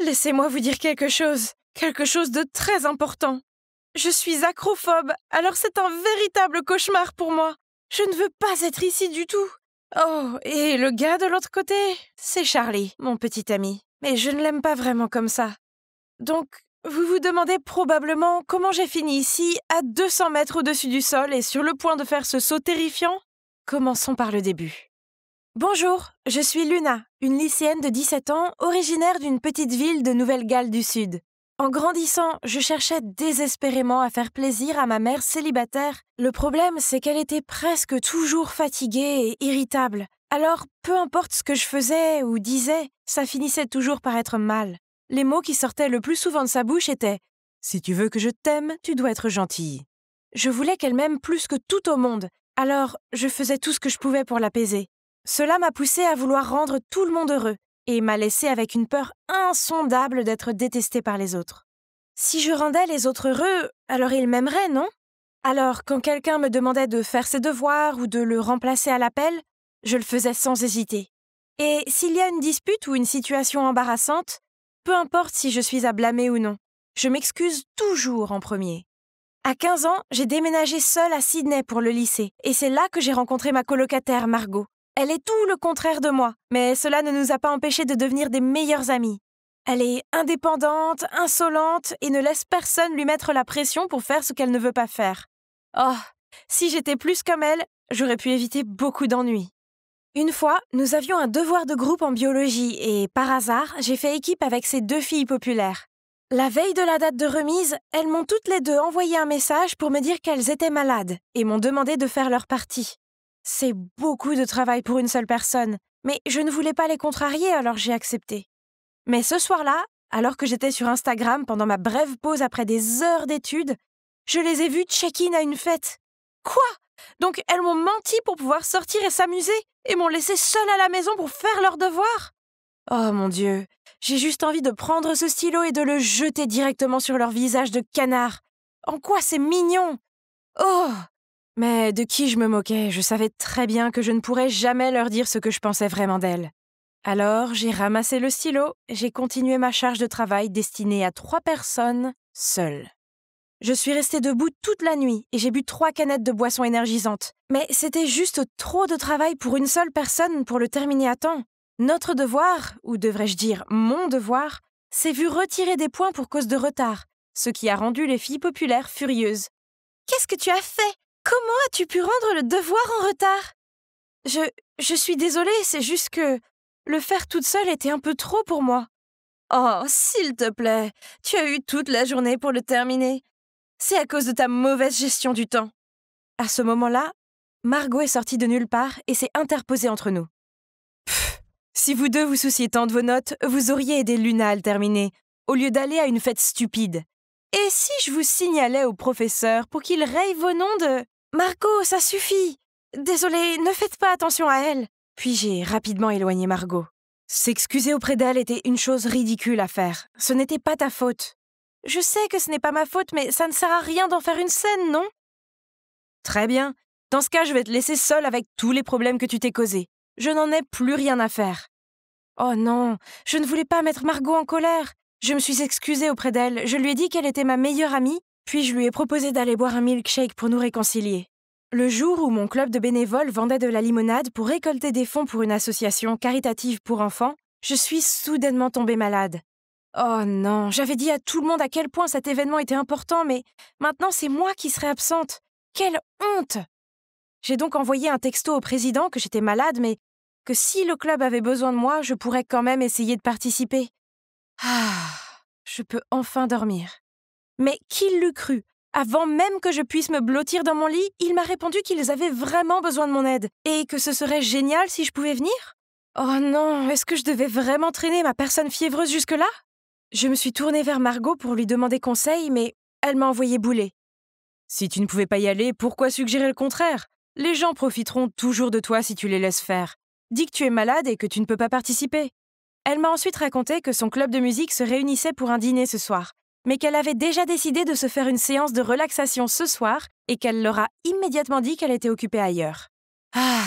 Laissez-moi vous dire quelque chose de très important. Je suis acrophobe, alors c'est un véritable cauchemar pour moi. Je ne veux pas être ici du tout. Oh, et le gars de l'autre côté, c'est Charlie, mon petit ami. Mais je ne l'aime pas vraiment comme ça. Donc, vous vous demandez probablement comment j'ai fini ici, à 200 mètres au-dessus du sol et sur le point de faire ce saut terrifiant? Commençons par le début. Bonjour, je suis Luna, une lycéenne de 17 ans, originaire d'une petite ville de Nouvelle-Galles du Sud. En grandissant, je cherchais désespérément à faire plaisir à ma mère célibataire. Le problème, c'est qu'elle était presque toujours fatiguée et irritable. Alors, peu importe ce que je faisais ou disais, ça finissait toujours par être mal. Les mots qui sortaient le plus souvent de sa bouche étaient « Si tu veux que je t'aime, tu dois être gentille ». Je voulais qu'elle m'aime plus que tout au monde, alors je faisais tout ce que je pouvais pour l'apaiser. Cela m'a poussée à vouloir rendre tout le monde heureux et m'a laissée avec une peur insondable d'être détestée par les autres. Si je rendais les autres heureux, alors ils m'aimeraient, non? Alors, quand quelqu'un me demandait de faire ses devoirs ou de le remplacer à l'appel, je le faisais sans hésiter. Et s'il y a une dispute ou une situation embarrassante, peu importe si je suis à blâmer ou non, je m'excuse toujours en premier. À 15 ans, j'ai déménagé seule à Sydney pour le lycée, et c'est là que j'ai rencontré ma colocataire Margot. Elle est tout le contraire de moi, mais cela ne nous a pas empêchés de devenir des meilleures amies. Elle est indépendante, insolente et ne laisse personne lui mettre la pression pour faire ce qu'elle ne veut pas faire. Oh, si j'étais plus comme elle, j'aurais pu éviter beaucoup d'ennuis. Une fois, nous avions un devoir de groupe en biologie et, par hasard, j'ai fait équipe avec ces 2 filles populaires. La veille de la date de remise, elles m'ont toutes les 2 envoyé un message pour me dire qu'elles étaient malades et m'ont demandé de faire leur partie. C'est beaucoup de travail pour une seule personne, mais je ne voulais pas les contrarier, alors j'ai accepté. Mais ce soir-là, alors que j'étais sur Instagram pendant ma brève pause après des heures d'études, je les ai vues check-in à une fête. Quoi? Donc elles m'ont menti pour pouvoir sortir et s'amuser et m'ont laissée seule à la maison pour faire leurs devoirs? Oh mon Dieu, j'ai juste envie de prendre ce stylo et de le jeter directement sur leur visage de canard. En quoi c'est mignon? Oh! Mais de qui je me moquais, je savais très bien que je ne pourrais jamais leur dire ce que je pensais vraiment d'elles. Alors, j'ai ramassé le stylo et j'ai continué ma charge de travail destinée à 3 personnes, seule. Je suis restée debout toute la nuit et j'ai bu 3 canettes de boissons énergisantes. Mais c'était juste trop de travail pour une seule personne pour le terminer à temps. Notre devoir, ou devrais-je dire mon devoir, s'est vu retirer des points pour cause de retard, ce qui a rendu les filles populaires furieuses. « Qu'est-ce que tu as fait? Comment as-tu pu rendre le devoir en retard? » Je suis désolée, c'est juste que le faire toute seule était un peu trop pour moi. Oh, s'il te plaît, tu as eu toute la journée pour le terminer. C'est à cause de ta mauvaise gestion du temps. À ce moment-là, Margot est sortie de nulle part et s'est interposée entre nous. Pfff, si vous 2 vous souciez tant de vos notes, vous auriez aidé Luna à le terminer, au lieu d'aller à une fête stupide. Et si je vous signalais au professeur pour qu'il raye vos noms de... Margot, ça suffit. Désolée, ne faites pas attention à elle. Puis j'ai rapidement éloigné Margot. S'excuser auprès d'elle était une chose ridicule à faire. Ce n'était pas ta faute. Je sais que ce n'est pas ma faute, mais ça ne sert à rien d'en faire une scène, non? Très bien. Dans ce cas, je vais te laisser seule avec tous les problèmes que tu t'es causés. Je n'en ai plus rien à faire. Oh non, je ne voulais pas mettre Margot en colère. Je me suis excusée auprès d'elle, je lui ai dit qu'elle était ma meilleure amie, puis je lui ai proposé d'aller boire un milkshake pour nous réconcilier. Le jour où mon club de bénévoles vendait de la limonade pour récolter des fonds pour une association caritative pour enfants, je suis soudainement tombée malade. Oh non, j'avais dit à tout le monde à quel point cet événement était important, mais maintenant c'est moi qui serai absente. Quelle honte! J'ai donc envoyé un texto au président que j'étais malade, mais que si le club avait besoin de moi, je pourrais quand même essayer de participer. Ah, je peux enfin dormir. Mais qui l'eût cru? Avant même que je puisse me blottir dans mon lit, il m'a répondu qu'ils avaient vraiment besoin de mon aide et que ce serait génial si je pouvais venir. Oh non, est-ce que je devais vraiment traîner ma personne fiévreuse jusque-là? Je me suis tournée vers Margot pour lui demander conseil, mais elle m'a envoyé bouler. Si tu ne pouvais pas y aller, pourquoi suggérer le contraire? Les gens profiteront toujours de toi si tu les laisses faire. Dis que tu es malade et que tu ne peux pas participer. Elle m'a ensuite raconté que son club de musique se réunissait pour un dîner ce soir, mais qu'elle avait déjà décidé de se faire une séance de relaxation ce soir et qu'elle leur a immédiatement dit qu'elle était occupée ailleurs. Ah,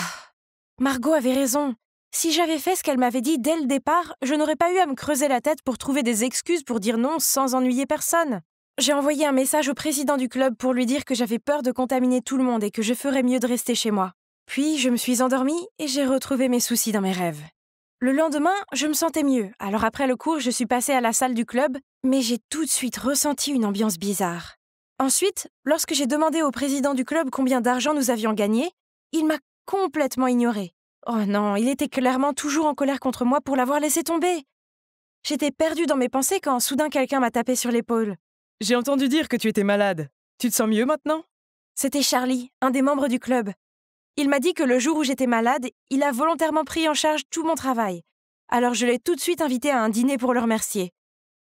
Margot avait raison. Si j'avais fait ce qu'elle m'avait dit dès le départ, je n'aurais pas eu à me creuser la tête pour trouver des excuses pour dire non sans ennuyer personne. J'ai envoyé un message au président du club pour lui dire que j'avais peur de contaminer tout le monde et que je ferais mieux de rester chez moi. Puis je me suis endormie et j'ai retrouvé mes soucis dans mes rêves. Le lendemain, je me sentais mieux, alors après le cours, je suis passée à la salle du club, mais j'ai tout de suite ressenti une ambiance bizarre. Ensuite, lorsque j'ai demandé au président du club combien d'argent nous avions gagné, il m'a complètement ignorée. Oh non, il était clairement toujours en colère contre moi pour l'avoir laissé tomber. J'étais perdue dans mes pensées quand soudain quelqu'un m'a tapé sur l'épaule. « J'ai entendu dire que tu étais malade. Tu te sens mieux maintenant ?» C'était Charlie, un des membres du club. Il m'a dit que le jour où j'étais malade, il a volontairement pris en charge tout mon travail. Alors je l'ai tout de suite invité à un dîner pour le remercier.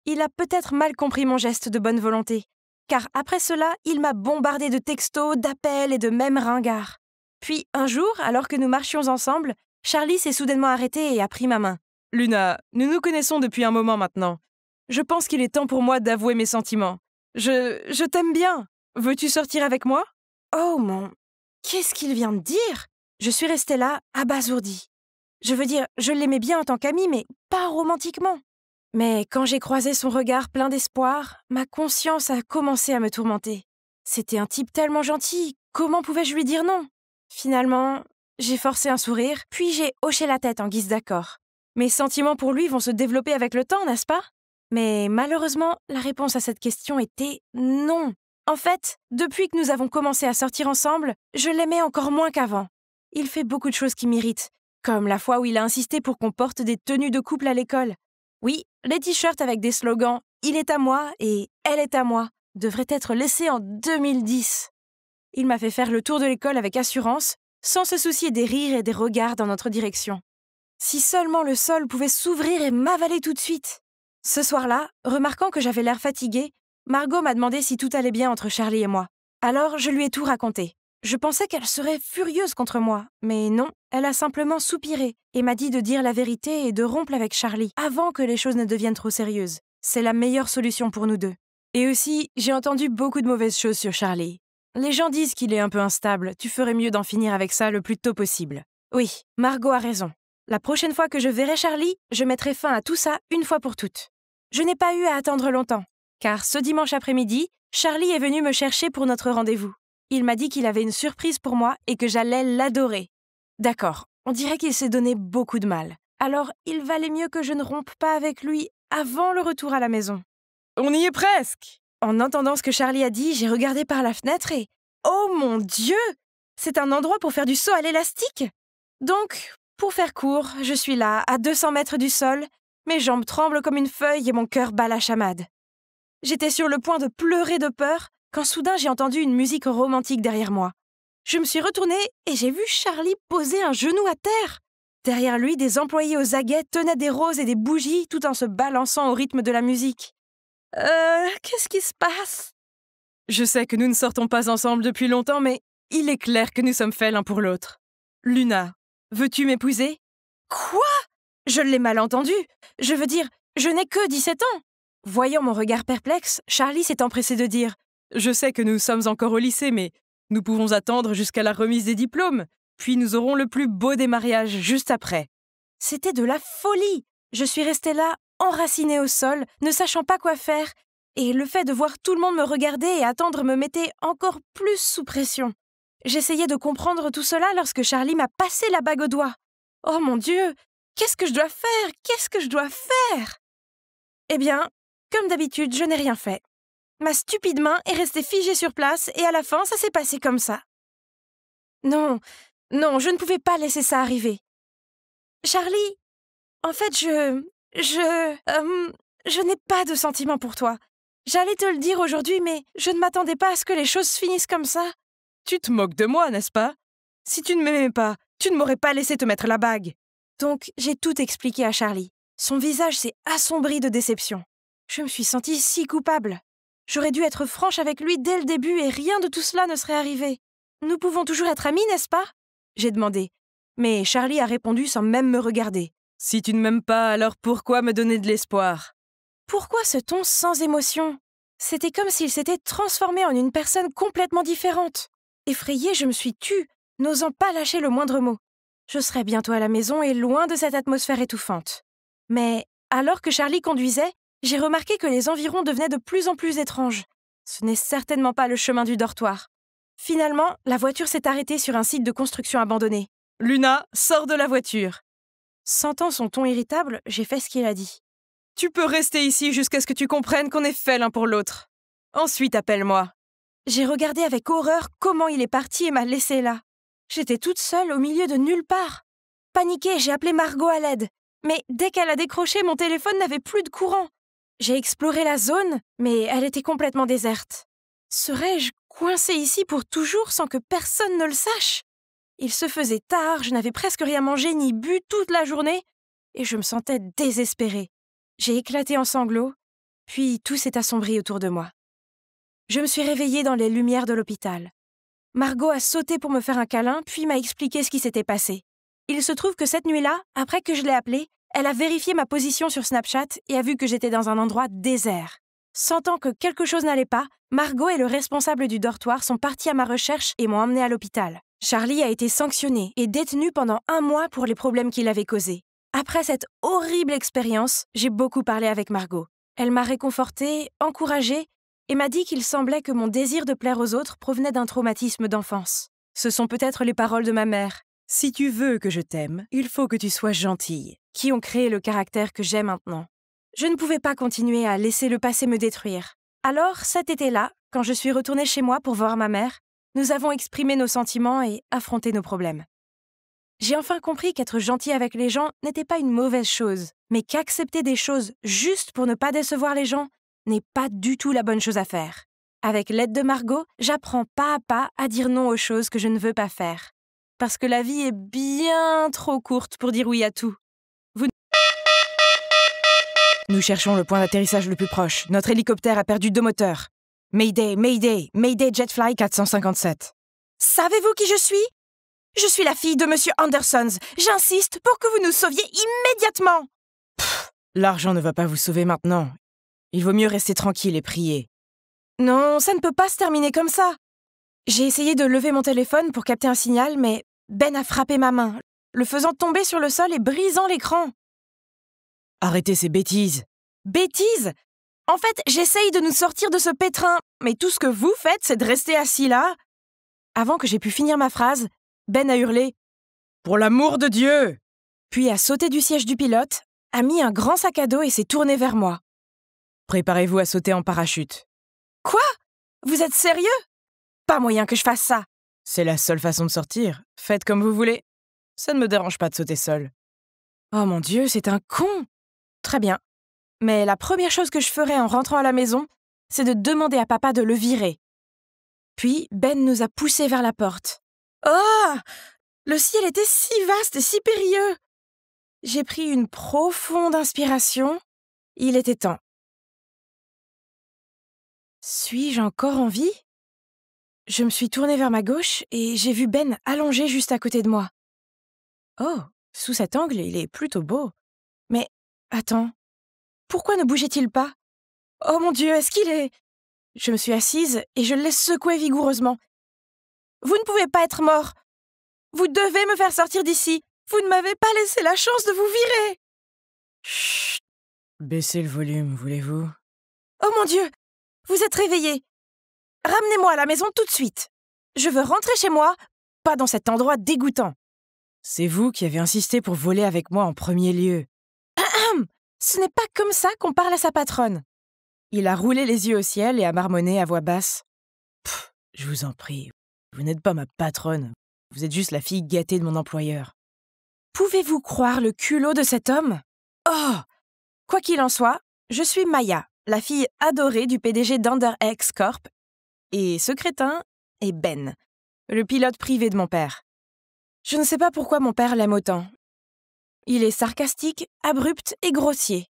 Il a peut-être mal compris mon geste de bonne volonté, car après cela, il m'a bombardé de textos, d'appels et de mèmes ringards. Puis un jour, alors que nous marchions ensemble, Charlie s'est soudainement arrêté et a pris ma main. « Luna, nous nous connaissons depuis un moment maintenant. Je pense qu'il est temps pour moi d'avouer mes sentiments. Je t'aime bien. Veux-tu sortir avec moi ?» Oh mon... Qu'est-ce qu'il vient de dire? Je suis restée là, abasourdie. Je veux dire, je l'aimais bien en tant qu'amie, mais pas romantiquement. Mais quand j'ai croisé son regard plein d'espoir, ma conscience a commencé à me tourmenter. C'était un type tellement gentil, comment pouvais-je lui dire non? Finalement, j'ai forcé un sourire, puis j'ai hoché la tête en guise d'accord. Mes sentiments pour lui vont se développer avec le temps, n'est-ce pas? Mais malheureusement, la réponse à cette question était non. En fait, depuis que nous avons commencé à sortir ensemble, je l'aimais encore moins qu'avant. Il fait beaucoup de choses qui m'irritent, comme la fois où il a insisté pour qu'on porte des tenues de couple à l'école. Oui, les t-shirts avec des slogans « Il est à moi » et « Elle est à moi » devraient être laissés en 2010. Il m'a fait faire le tour de l'école avec assurance, sans se soucier des rires et des regards dans notre direction. Si seulement le sol pouvait s'ouvrir et m'avaler tout de suite. Ce soir-là, remarquant que j'avais l'air fatiguée, Margot m'a demandé si tout allait bien entre Charlie et moi. Alors, je lui ai tout raconté. Je pensais qu'elle serait furieuse contre moi, mais non, elle a simplement soupiré et m'a dit de dire la vérité et de rompre avec Charlie avant que les choses ne deviennent trop sérieuses. C'est la meilleure solution pour nous deux. Et aussi, j'ai entendu beaucoup de mauvaises choses sur Charlie. Les gens disent qu'il est un peu instable, tu ferais mieux d'en finir avec ça le plus tôt possible. Oui, Margot a raison. La prochaine fois que je verrai Charlie, je mettrai fin à tout ça une fois pour toutes. Je n'ai pas eu à attendre longtemps. Car ce dimanche après-midi, Charlie est venu me chercher pour notre rendez-vous. Il m'a dit qu'il avait une surprise pour moi et que j'allais l'adorer. D'accord, on dirait qu'il s'est donné beaucoup de mal. Alors, il valait mieux que je ne rompe pas avec lui avant le retour à la maison. On y est presque. En entendant ce que Charlie a dit, j'ai regardé par la fenêtre et... Oh mon Dieu! C'est un endroit pour faire du saut à l'élastique! Donc, pour faire court, je suis là, à 200 mètres du sol, mes jambes tremblent comme une feuille et mon cœur bat la chamade. J'étais sur le point de pleurer de peur quand soudain j'ai entendu une musique romantique derrière moi. Je me suis retournée et j'ai vu Charlie poser un genou à terre. Derrière lui, des employés aux aguets tenaient des roses et des bougies tout en se balançant au rythme de la musique. Qu'est-ce qui se passe? Je sais que nous ne sortons pas ensemble depuis longtemps, mais il est clair que nous sommes faits l'un pour l'autre. Luna, veux-tu m'épouser? Quoi? Je l'ai mal entendu. Je veux dire, je n'ai que 17 ans. Voyant mon regard perplexe, Charlie s'est empressé de dire « Je sais que nous sommes encore au lycée, mais nous pouvons attendre jusqu'à la remise des diplômes, puis nous aurons le plus beau des mariages juste après. » C'était de la folie. Je suis restée là, enracinée au sol, ne sachant pas quoi faire, et le fait de voir tout le monde me regarder et attendre me mettait encore plus sous pression. J'essayais de comprendre tout cela lorsque Charlie m'a passé la bague au doigt. Oh mon Dieu, qu'est-ce que je dois faire? Qu'est-ce que je dois faire? Eh bien, comme d'habitude, je n'ai rien fait. Ma stupide main est restée figée sur place et à la fin, ça s'est passé comme ça. Non, je ne pouvais pas laisser ça arriver. Charlie, en fait, je n'ai pas de sentiments pour toi. J'allais te le dire aujourd'hui, mais je ne m'attendais pas à ce que les choses finissent comme ça. Tu te moques de moi, n'est-ce pas? Si tu ne m'aimais pas, tu ne m'aurais pas laissé te mettre la bague. Donc, j'ai tout expliqué à Charlie. Son visage s'est assombri de déception. Je me suis sentie si coupable. J'aurais dû être franche avec lui dès le début et rien de tout cela ne serait arrivé. Nous pouvons toujours être amis, n'est-ce pas? J'ai demandé. Mais Charlie a répondu sans même me regarder. Si tu ne m'aimes pas, alors pourquoi me donner de l'espoir? Pourquoi ce ton sans émotion? C'était comme s'il s'était transformé en une personne complètement différente. Effrayée, je me suis tue, n'osant pas lâcher le moindre mot. Je serais bientôt à la maison et loin de cette atmosphère étouffante. Mais alors que Charlie conduisait, j'ai remarqué que les environs devenaient de plus en plus étranges. Ce n'est certainement pas le chemin du dortoir. Finalement, la voiture s'est arrêtée sur un site de construction abandonné. Luna, sors de la voiture. Sentant son ton irritable, j'ai fait ce qu'il a dit. Tu peux rester ici jusqu'à ce que tu comprennes qu'on est fait l'un pour l'autre. Ensuite, appelle-moi. J'ai regardé avec horreur comment il est parti et m'a laissée là. J'étais toute seule au milieu de nulle part. Paniquée, j'ai appelé Margot à l'aide. Mais dès qu'elle a décroché, mon téléphone n'avait plus de courant. J'ai exploré la zone, mais elle était complètement déserte. Serais-je coincée ici pour toujours sans que personne ne le sache? Il se faisait tard, je n'avais presque rien mangé ni bu toute la journée, et je me sentais désespérée. J'ai éclaté en sanglots, puis tout s'est assombri autour de moi. Je me suis réveillée dans les lumières de l'hôpital. Margot a sauté pour me faire un câlin, puis m'a expliqué ce qui s'était passé. Il se trouve que cette nuit-là, après que je l'ai appelée, elle a vérifié ma position sur Snapchat et a vu que j'étais dans un endroit désert. Sentant que quelque chose n'allait pas, Margot et le responsable du dortoir sont partis à ma recherche et m'ont emmenée à l'hôpital. Charlie a été sanctionné et détenu pendant 1 mois pour les problèmes qu'il avait causés. Après cette horrible expérience, j'ai beaucoup parlé avec Margot. Elle m'a réconfortée, encouragée et m'a dit qu'il semblait que mon désir de plaire aux autres provenait d'un traumatisme d'enfance. Ce sont peut-être les paroles de ma mère. Si tu veux que je t'aime, il faut que tu sois gentille. Qui ont créé le caractère que j'ai maintenant. Je ne pouvais pas continuer à laisser le passé me détruire. Alors, cet été-là, quand je suis retournée chez moi pour voir ma mère, nous avons exprimé nos sentiments et affronté nos problèmes. J'ai enfin compris qu'être gentil avec les gens n'était pas une mauvaise chose, mais qu'accepter des choses juste pour ne pas décevoir les gens n'est pas du tout la bonne chose à faire. Avec l'aide de Margot, j'apprends pas à pas à dire non aux choses que je ne veux pas faire. Parce que la vie est bien trop courte pour dire oui à tout. Nous cherchons le point d'atterrissage le plus proche. Notre hélicoptère a perdu 2 moteurs. Mayday, Mayday, Mayday Jetfly 457. Savez-vous qui je suis? Je suis la fille de Monsieur Andersons. J'insiste pour que vous nous sauviez immédiatement. L'argent ne va pas vous sauver maintenant. Il vaut mieux rester tranquille et prier. Non, ça ne peut pas se terminer comme ça. J'ai essayé de lever mon téléphone pour capter un signal, mais Ben a frappé ma main, le faisant tomber sur le sol et brisant l'écran. Arrêtez ces bêtises. Bêtises? En fait, j'essaye de nous sortir de ce pétrin, mais tout ce que vous faites, c'est de rester assis là. Avant que j'aie pu finir ma phrase, Ben a hurlé « Pour l'amour de Dieu !» Puis a sauté du siège du pilote, a mis un grand sac à dos et s'est tourné vers moi. « Préparez-vous à sauter en parachute. » Quoi? Vous êtes sérieux? Pas moyen que je fasse ça. C'est la seule façon de sortir. Faites comme vous voulez. Ça ne me dérange pas de sauter seul. Oh mon Dieu, c'est un con! Très bien. Mais la première chose que je ferai en rentrant à la maison, c'est de demander à papa de le virer. Puis Ben nous a poussés vers la porte. Oh! Le ciel était si vaste et si périlleux! J'ai pris une profonde inspiration. Il était temps. Suis-je encore en vie? Je me suis tournée vers ma gauche et j'ai vu Ben allongé juste à côté de moi. Oh, sous cet angle, il est plutôt beau. Mais, attends, pourquoi ne bougeait-il pas? Oh mon Dieu, est-ce qu'il est... Je me suis assise et je le laisse secouer vigoureusement. Vous ne pouvez pas être mort. Vous devez me faire sortir d'ici. Vous ne m'avez pas laissé la chance de vous virer. Chut! Baissez le volume, voulez-vous? Oh mon Dieu, vous êtes réveillé. Ramenez-moi à la maison tout de suite. Je veux rentrer chez moi, pas dans cet endroit dégoûtant. C'est vous qui avez insisté pour voler avec moi en premier lieu. Ce n'est pas comme ça qu'on parle à sa patronne. Il a roulé les yeux au ciel et a marmonné à voix basse. Je vous en prie, vous n'êtes pas ma patronne. Vous êtes juste la fille gâtée de mon employeur. Pouvez-vous croire le culot de cet homme? Oh! Quoi qu'il en soit, je suis Maya, la fille adorée du PDG d'UnderX Corp, et ce crétin est Ben, le pilote privé de mon père. Je ne sais pas pourquoi mon père l'aime autant. Il est sarcastique, abrupt et grossier.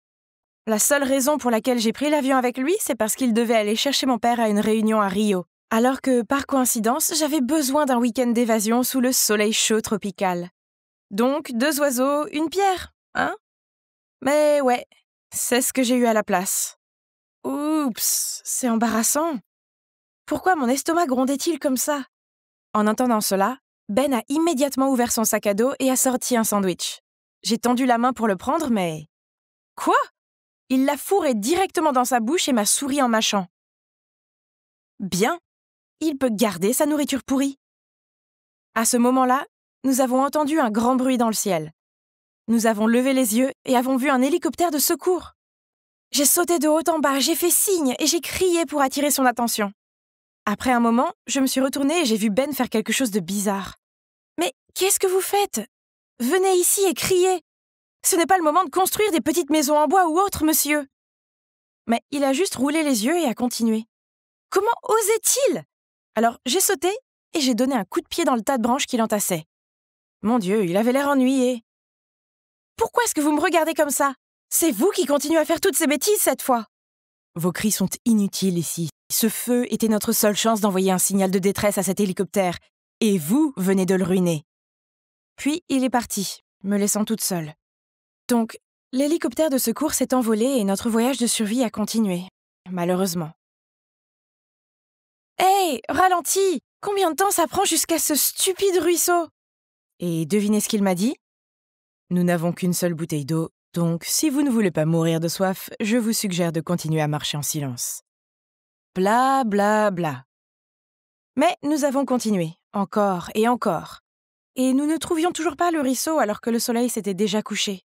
La seule raison pour laquelle j'ai pris l'avion avec lui, c'est parce qu'il devait aller chercher mon père à une réunion à Rio, alors que, par coïncidence, j'avais besoin d'un week-end d'évasion sous le soleil chaud tropical. Donc, 2 oiseaux, une pierre, hein? Mais ouais, c'est ce que j'ai eu à la place. Oups, c'est embarrassant. Pourquoi mon estomac grondait-il comme ça? En entendant cela, Ben a immédiatement ouvert son sac à dos et a sorti un sandwich. J'ai tendu la main pour le prendre, mais... Quoi? Il l'a fourré directement dans sa bouche et m'a souri en mâchant. Bien, il peut garder sa nourriture pourrie. À ce moment-là, nous avons entendu un grand bruit dans le ciel. Nous avons levé les yeux et avons vu un hélicoptère de secours. J'ai sauté de haut en bas, j'ai fait signe et j'ai crié pour attirer son attention. Après un moment, je me suis retournée et j'ai vu Ben faire quelque chose de bizarre. « Mais qu'est-ce que vous faites? Venez ici et criez. Ce n'est pas le moment de construire des petites maisons en bois ou autre, monsieur. » Mais il a juste roulé les yeux et a continué. Comment osait-il? Alors j'ai sauté et j'ai donné un coup de pied dans le tas de branches qu'il entassait. Mon Dieu, il avait l'air ennuyé. « Pourquoi est-ce que vous me regardez comme ça? C'est vous qui continuez à faire toutes ces bêtises cette fois. » Vos cris sont inutiles ici. Ce feu était notre seule chance d'envoyer un signal de détresse à cet hélicoptère. Et vous venez de le ruiner. Puis il est parti, me laissant toute seule. Donc, l'hélicoptère de secours s'est envolé et notre voyage de survie a continué, malheureusement. « Hey, ralentis! Combien de temps ça prend jusqu'à ce stupide ruisseau? » Et devinez ce qu'il m'a dit? « Nous n'avons qu'une seule bouteille d'eau, donc si vous ne voulez pas mourir de soif, je vous suggère de continuer à marcher en silence. » Bla bla bla. Mais nous avons continué, encore et encore. Et nous ne trouvions toujours pas le ruisseau alors que le soleil s'était déjà couché.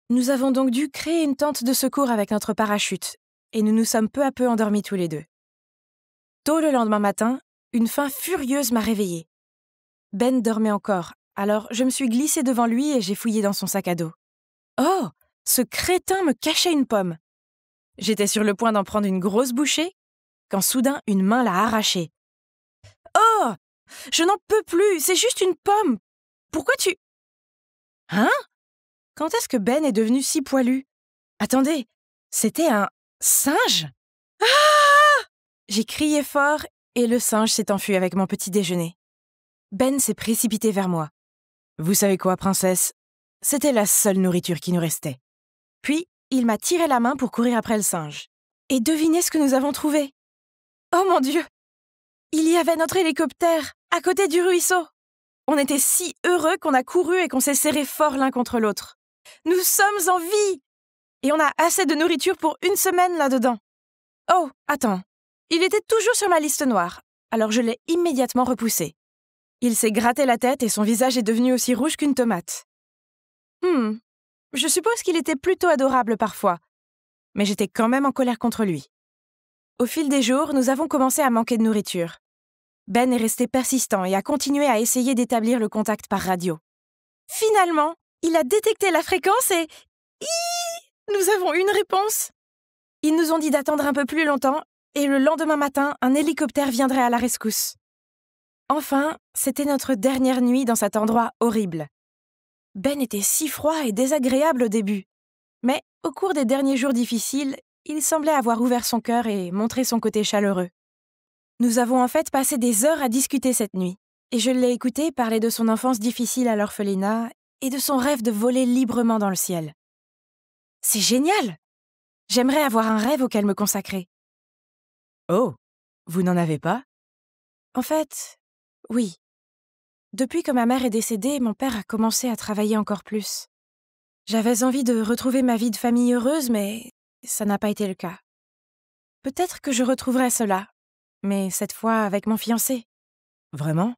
Nous avons donc dû créer une tente de secours avec notre parachute, et nous nous sommes peu à peu endormis tous les deux. Tôt le lendemain matin, une faim furieuse m'a réveillée. Ben dormait encore, alors je me suis glissée devant lui et j'ai fouillé dans son sac à dos. Oh, ce crétin me cachait une pomme. J'étais sur le point d'en prendre une grosse bouchée, quand soudain une main l'a arrachée. Oh! Je n'en peux plus, c'est juste une pomme. Pourquoi tu... Hein? Quand est-ce que Ben est devenu si poilu? Attendez, c'était un singe? Ah! J'ai crié fort et le singe s'est enfui avec mon petit déjeuner. Ben s'est précipité vers moi. Vous savez quoi, princesse? C'était la seule nourriture qui nous restait. Puis, il m'a tiré la main pour courir après le singe. Et devinez ce que nous avons trouvé? Oh mon Dieu! Il y avait notre hélicoptère, à côté du ruisseau. On était si heureux qu'on a couru et qu'on s'est serrés fort l'un contre l'autre. Nous sommes en vie! Et on a assez de nourriture pour une semaine là-dedans. Oh, attends. Il était toujours sur ma liste noire, alors je l'ai immédiatement repoussé. Il s'est gratté la tête et son visage est devenu aussi rouge qu'une tomate. Je suppose qu'il était plutôt adorable parfois, mais j'étais quand même en colère contre lui. Au fil des jours, nous avons commencé à manquer de nourriture. Ben est resté persistant et a continué à essayer d'établir le contact par radio. Finalement, il a détecté la fréquence et... Nous avons une réponse. Ils nous ont dit d'attendre un peu plus longtemps et le lendemain matin, un hélicoptère viendrait à la rescousse. Enfin, c'était notre dernière nuit dans cet endroit horrible. Ben était si froid et désagréable au début. Mais au cours des derniers jours difficiles, il semblait avoir ouvert son cœur et montré son côté chaleureux. Nous avons en fait passé des heures à discuter cette nuit, et je l'ai écouté parler de son enfance difficile à l'orphelinat et de son rêve de voler librement dans le ciel. C'est génial! J'aimerais avoir un rêve auquel me consacrer. Oh, vous n'en avez pas? En fait, oui. Depuis que ma mère est décédée, mon père a commencé à travailler encore plus. J'avais envie de retrouver ma vie de famille heureuse, mais ça n'a pas été le cas. Peut-être que je retrouverai cela, mais cette fois avec mon fiancé. Vraiment?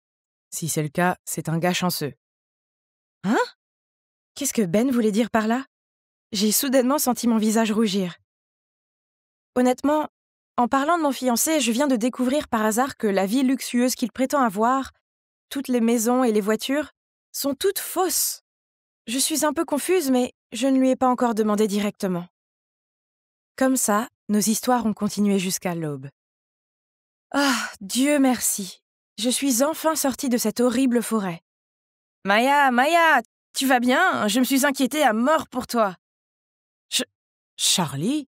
Si c'est le cas, c'est un gars chanceux. Hein? Qu'est-ce que Ben voulait dire par là? J'ai soudainement senti mon visage rougir. Honnêtement, en parlant de mon fiancé, je viens de découvrir par hasard que la vie luxueuse qu'il prétend avoir, toutes les maisons et les voitures, sont toutes fausses. Je suis un peu confuse, mais je ne lui ai pas encore demandé directement. Comme ça, nos histoires ont continué jusqu'à l'aube. Ah, Dieu merci! Je suis enfin sortie de cette horrible forêt. Maya, tu vas bien? Je me suis inquiétée à mort pour toi. Charlie?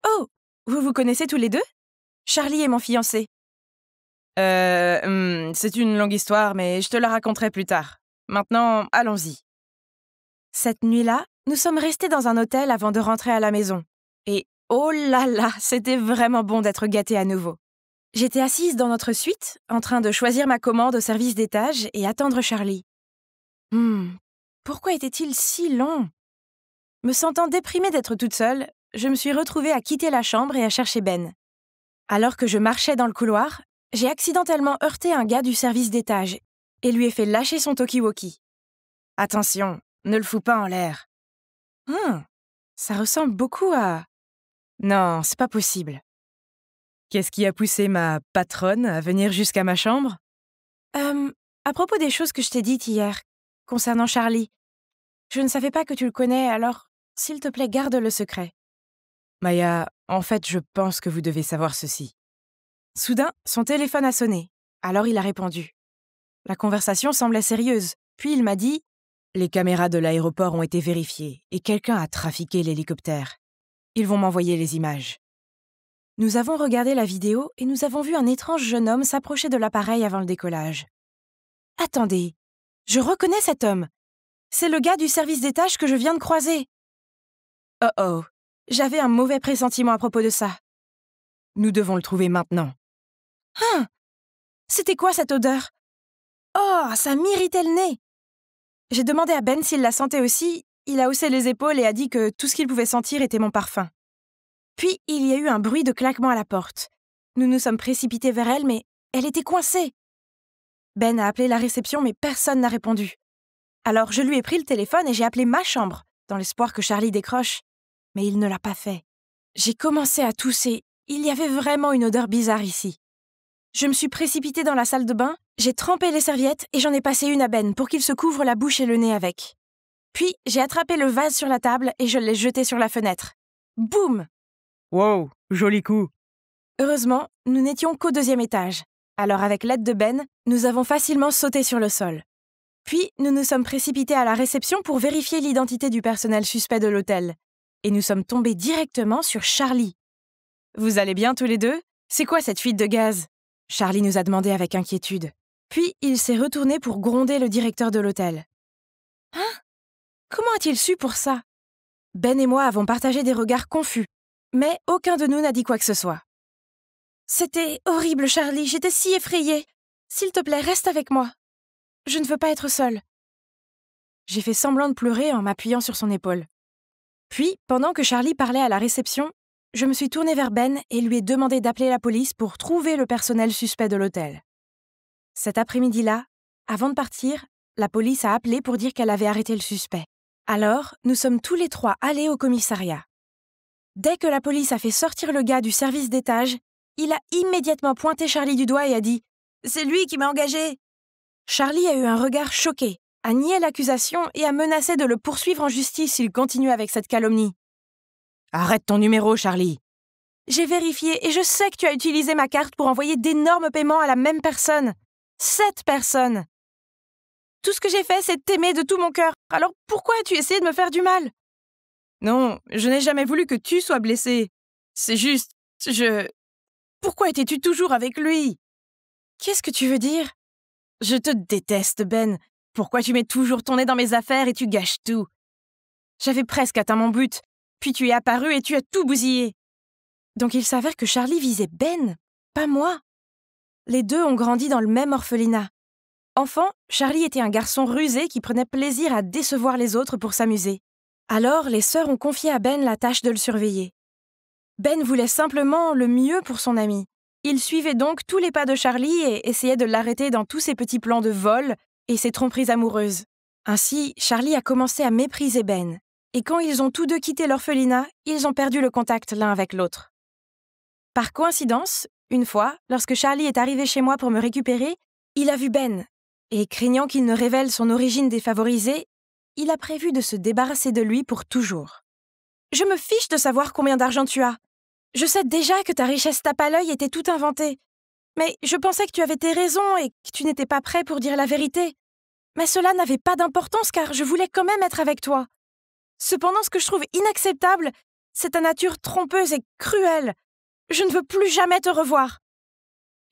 Oh, vous vous connaissez tous les deux? Charlie est mon fiancé. C'est une longue histoire, mais je te la raconterai plus tard. Maintenant, allons-y. Cette nuit-là, nous sommes restés dans un hôtel avant de rentrer à la maison. Et oh là là, c'était vraiment bon d'être gâtés à nouveau. J'étais assise dans notre suite, en train de choisir ma commande au service d'étage et attendre Charlie. Pourquoi était-il si long? Me sentant déprimée d'être toute seule, je me suis retrouvée à quitter la chambre et à chercher Ben. Alors que je marchais dans le couloir, j'ai accidentellement heurté un gars du service d'étage et lui ai fait lâcher son talkie-walkie. « Attention, ne le fous pas en l'air. » Ça ressemble beaucoup à... Non, c'est pas possible. Qu'est-ce qui a poussé ma patronne à venir jusqu'à ma chambre? À propos des choses que je t'ai dites hier, concernant Charlie, je ne savais pas que tu le connais, alors, s'il te plaît, garde le secret. Maya, en fait, je pense que vous devez savoir ceci. Soudain, son téléphone a sonné. Alors il a répondu. La conversation semblait sérieuse. Puis il m'a dit « Les caméras de l'aéroport ont été vérifiées et quelqu'un a trafiqué l'hélicoptère. Ils vont m'envoyer les images. » Nous avons regardé la vidéo et nous avons vu un étrange jeune homme s'approcher de l'appareil avant le décollage. « Attendez, je reconnais cet homme. C'est le gars du service d'étage que je viens de croiser. » Oh, j'avais un mauvais pressentiment à propos de ça. Nous devons le trouver maintenant. C'était quoi cette odeur? Oh, ça m'irritait le nez. J'ai demandé à Ben s'il la sentait aussi. Il a haussé les épaules et a dit que tout ce qu'il pouvait sentir était mon parfum. Puis, il y a eu un bruit de claquement à la porte. Nous nous sommes précipités vers elle, mais elle était coincée. Ben a appelé la réception, mais personne n'a répondu. Alors, je lui ai pris le téléphone et j'ai appelé ma chambre, dans l'espoir que Charlie décroche. Mais il ne l'a pas fait. J'ai commencé à tousser. Il y avait vraiment une odeur bizarre ici. Je me suis précipitée dans la salle de bain, j'ai trempé les serviettes et j'en ai passé une à Ben pour qu'il se couvre la bouche et le nez avec. Puis, j'ai attrapé le vase sur la table et je l'ai jeté sur la fenêtre. Boum! Wow, joli coup! Heureusement, nous n'étions qu'au 2e étage. Alors, avec l'aide de Ben, nous avons facilement sauté sur le sol. Puis, nous nous sommes précipités à la réception pour vérifier l'identité du personnel suspect de l'hôtel. Et nous sommes tombés directement sur Charlie. « Vous allez bien tous les deux? C'est quoi cette fuite de gaz ?» Charlie nous a demandé avec inquiétude. Puis, il s'est retourné pour gronder le directeur de l'hôtel. « Hein? Comment a-t-il su pour ça ?» Ben et moi avons partagé des regards confus, mais aucun de nous n'a dit quoi que ce soit. « C'était horrible, Charlie, j'étais si effrayée. S'il te plaît, reste avec moi. Je ne veux pas être seule. » J'ai fait semblant de pleurer en m'appuyant sur son épaule. Puis, pendant que Charlie parlait à la réception, je me suis tournée vers Ben et lui ai demandé d'appeler la police pour trouver le personnel suspect de l'hôtel. Cet après-midi-là, avant de partir, la police a appelé pour dire qu'elle avait arrêté le suspect. Alors, nous sommes tous les 3 allés au commissariat. Dès que la police a fait sortir le gars du service d'étage, il a immédiatement pointé Charlie du doigt et a dit « C'est lui qui m'a engagé !» Charlie a eu un regard choqué, a nié l'accusation et a menacé de le poursuivre en justice s'il continue avec cette calomnie. « Arrête ton numéro, Charlie !»« J'ai vérifié et je sais que tu as utilisé ma carte pour envoyer d'énormes paiements à la même personne. 7 personnes. Tout ce que j'ai fait, c'est t'aimer de tout mon cœur. Alors pourquoi as-tu essayé de me faire du mal? » Non, je n'ai jamais voulu que tu sois blessé. C'est juste, Pourquoi étais-tu toujours avec lui? Qu'est-ce que tu veux dire? Je te déteste, Ben. Pourquoi tu mets toujours ton nez dans mes affaires et tu gâches tout? J'avais presque atteint mon but, puis tu es apparu et tu as tout bousillé. Donc il s'avère que Charlie visait Ben, pas moi. Les deux ont grandi dans le même orphelinat. Enfant, Charlie était un garçon rusé qui prenait plaisir à décevoir les autres pour s'amuser. Alors, les sœurs ont confié à Ben la tâche de le surveiller. Ben voulait simplement le mieux pour son ami. Il suivait donc tous les pas de Charlie et essayait de l'arrêter dans tous ses petits plans de vol et ses tromperies amoureuses. Ainsi, Charlie a commencé à mépriser Ben. Et quand ils ont tous deux quitté l'orphelinat, ils ont perdu le contact l'un avec l'autre. Par coïncidence, une fois, lorsque Charlie est arrivé chez moi pour me récupérer, il a vu Ben. Et craignant qu'il ne révèle son origine défavorisée, il a prévu de se débarrasser de lui pour toujours. « Je me fiche de savoir combien d'argent tu as. Je sais déjà que ta richesse tape à l'œil était tout inventée. Mais je pensais que tu avais tes raisons et que tu n'étais pas prêt pour dire la vérité. Mais cela n'avait pas d'importance car je voulais quand même être avec toi. Cependant, ce que je trouve inacceptable, c'est ta nature trompeuse et cruelle. Je ne veux plus jamais te revoir. »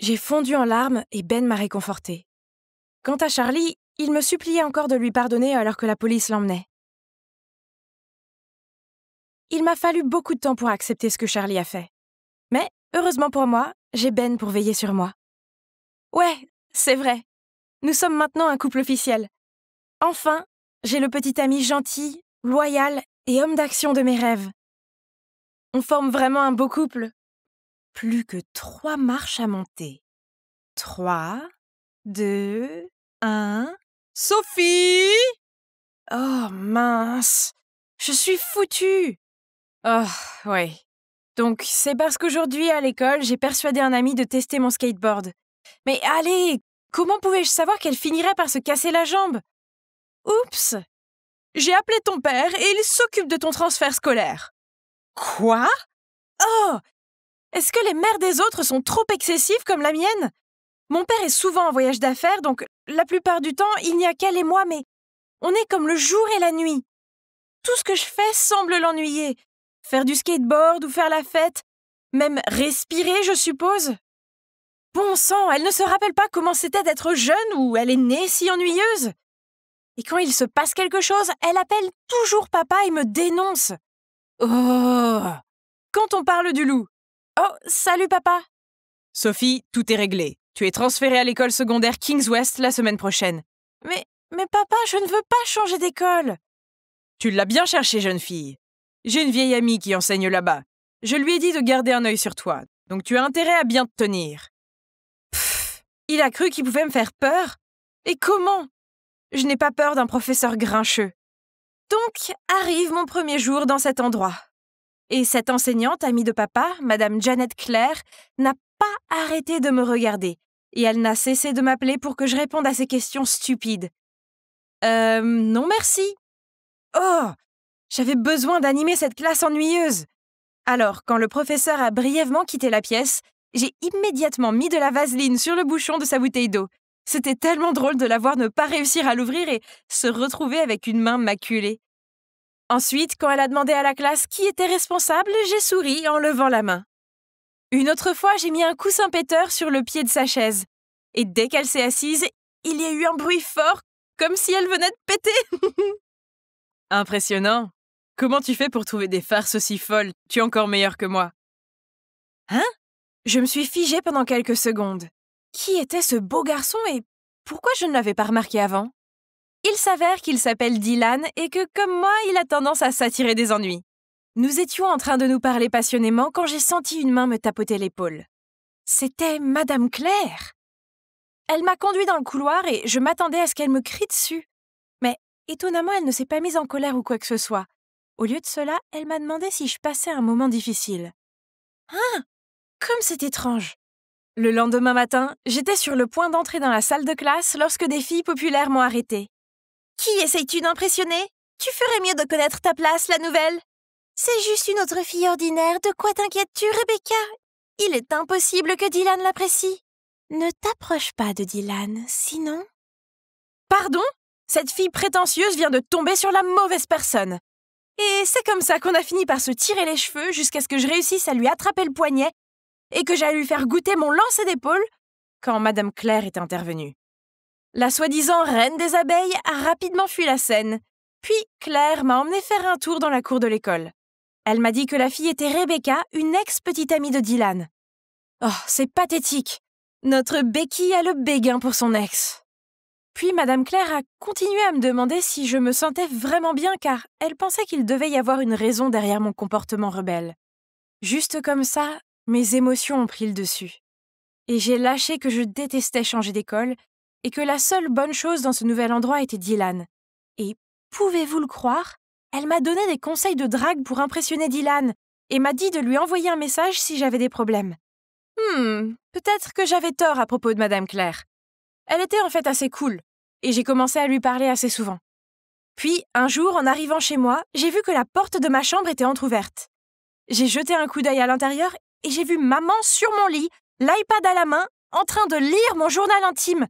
J'ai fondu en larmes et Ben m'a réconfortée. Quant à Charlie, il me suppliait encore de lui pardonner alors que la police l'emmenait. Il m'a fallu beaucoup de temps pour accepter ce que Charlie a fait. Mais, heureusement pour moi, j'ai Ben pour veiller sur moi. Ouais, c'est vrai. Nous sommes maintenant un couple officiel. Enfin, j'ai le petit ami gentil, loyal et homme d'action de mes rêves. On forme vraiment un beau couple. Plus que 3 marches à monter. 3, 2, 1... Sophie! Oh mince, je suis foutue. Oh, ouais. Donc, c'est parce qu'aujourd'hui, à l'école, j'ai persuadé un ami de tester mon skateboard. Mais allez, comment pouvais-je savoir qu'elle finirait par se casser la jambe? Oups! J'ai appelé ton père et il s'occupe de ton transfert scolaire. Quoi? Oh! Est-ce que les mères des autres sont trop excessives comme la mienne? Mon père est souvent en voyage d'affaires, donc la plupart du temps, il n'y a qu'elle et moi, mais on est comme le jour et la nuit. Tout ce que je fais semble l'ennuyer. Faire du skateboard ou faire la fête. Même respirer, je suppose. Bon sang, elle ne se rappelle pas comment c'était d'être jeune ou elle est née si ennuyeuse. Et quand il se passe quelque chose, elle appelle toujours papa et me dénonce. Oh! Quand on parle du loup. Oh, salut papa. Sophie, tout est réglé. Tu es transférée à l'école secondaire Kings West la semaine prochaine. Mais papa, je ne veux pas changer d'école. Tu l'as bien cherché, jeune fille. J'ai une vieille amie qui enseigne là-bas. Je lui ai dit de garder un œil sur toi, donc tu as intérêt à bien te tenir. Pfff, il a cru qu'il pouvait me faire peur? Et comment? Je n'ai pas peur d'un professeur grincheux. Donc, arrive mon premier jour dans cet endroit. Et cette enseignante, amie de papa, Madame Janet Claire, n'a pas arrêté de me regarder, et elle n'a cessé de m'appeler pour que je réponde à ces questions stupides. Non merci. Oh, j'avais besoin d'animer cette classe ennuyeuse. Alors, quand le professeur a brièvement quitté la pièce, j'ai immédiatement mis de la vaseline sur le bouchon de sa bouteille d'eau. C'était tellement drôle de la voir ne pas réussir à l'ouvrir et se retrouver avec une main maculée. Ensuite, quand elle a demandé à la classe qui était responsable, j'ai souri en levant la main. Une autre fois, j'ai mis un coussin péteur sur le pied de sa chaise. Et dès qu'elle s'est assise, il y a eu un bruit fort, comme si elle venait de péter. Impressionnant. Comment tu fais pour trouver des farces aussi folles? Tu es encore meilleure que moi. Hein? Je me suis figée pendant quelques secondes. Qui était ce beau garçon et pourquoi je ne l'avais pas remarqué avant? Il s'avère qu'il s'appelle Dylan et que, comme moi, il a tendance à s'attirer des ennuis. Nous étions en train de nous parler passionnément quand j'ai senti une main me tapoter l'épaule. C'était Madame Claire. Elle m'a conduit dans le couloir et je m'attendais à ce qu'elle me crie dessus. Mais étonnamment, elle ne s'est pas mise en colère ou quoi que ce soit. Au lieu de cela, elle m'a demandé si je passais un moment difficile. Ah! Comme c'est étrange! Le lendemain matin, j'étais sur le point d'entrer dans la salle de classe lorsque des filles populaires m'ont arrêtée. Qui essayes-tu d'impressionner? Tu ferais mieux de connaître ta place, la nouvelle. C'est juste une autre fille ordinaire, de quoi t'inquiètes-tu, Rebecca? Il est impossible que Dylan l'apprécie. Ne t'approche pas de Dylan, sinon... Pardon? Cette fille prétentieuse vient de tomber sur la mauvaise personne. Et c'est comme ça qu'on a fini par se tirer les cheveux jusqu'à ce que je réussisse à lui attraper le poignet et que j'allais lui faire goûter mon lancer d'épaule quand Madame Claire est intervenue. La soi-disant reine des abeilles a rapidement fui la scène. Puis Claire m'a emmené faire un tour dans la cour de l'école. Elle m'a dit que la fille était Rebecca, une ex-petite amie de Dylan. Oh, c'est pathétique. Notre Becky a le béguin pour son ex. Puis Madame Claire a continué à me demander si je me sentais vraiment bien car elle pensait qu'il devait y avoir une raison derrière mon comportement rebelle. Juste comme ça, mes émotions ont pris le dessus. Et j'ai lâché que je détestais changer d'école et que la seule bonne chose dans ce nouvel endroit était Dylan. Et pouvez-vous le croire? Elle m'a donné des conseils de drague pour impressionner Dylan et m'a dit de lui envoyer un message si j'avais des problèmes. Peut-être que j'avais tort à propos de Madame Claire. Elle était en fait assez cool, et j'ai commencé à lui parler assez souvent. Puis, un jour, en arrivant chez moi, j'ai vu que la porte de ma chambre était entr'ouverte. J'ai jeté un coup d'œil à l'intérieur et j'ai vu maman sur mon lit, l'iPad à la main, en train de lire mon journal intime.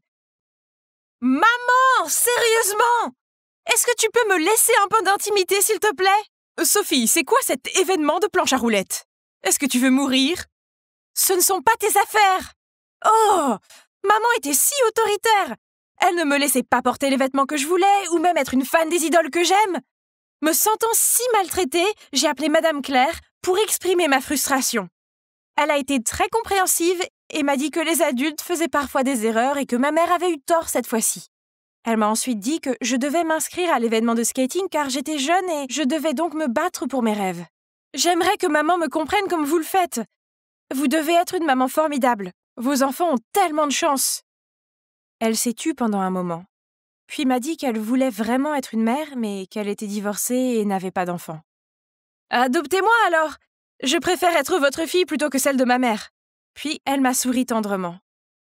Maman, sérieusement? Est-ce que tu peux me laisser un peu d'intimité, s'il te plaît? Sophie, c'est quoi cet événement de planche à roulettes? Est-ce que tu veux mourir? Ce ne sont pas tes affaires! Oh! Maman était si autoritaire! Elle ne me laissait pas porter les vêtements que je voulais, ou même être une fan des idoles que j'aime. Me sentant si maltraitée, j'ai appelé Madame Claire pour exprimer ma frustration. Elle a été très compréhensive et m'a dit que les adultes faisaient parfois des erreurs et que ma mère avait eu tort cette fois-ci. Elle m'a ensuite dit que je devais m'inscrire à l'événement de skating car j'étais jeune et je devais donc me battre pour mes rêves. J'aimerais que maman me comprenne comme vous le faites. Vous devez être une maman formidable. Vos enfants ont tellement de chance. Elle s'est tue pendant un moment, puis m'a dit qu'elle voulait vraiment être une mère, mais qu'elle était divorcée et n'avait pas d'enfant. Adoptez-moi alors. Je préfère être votre fille plutôt que celle de ma mère. Puis elle m'a souri tendrement.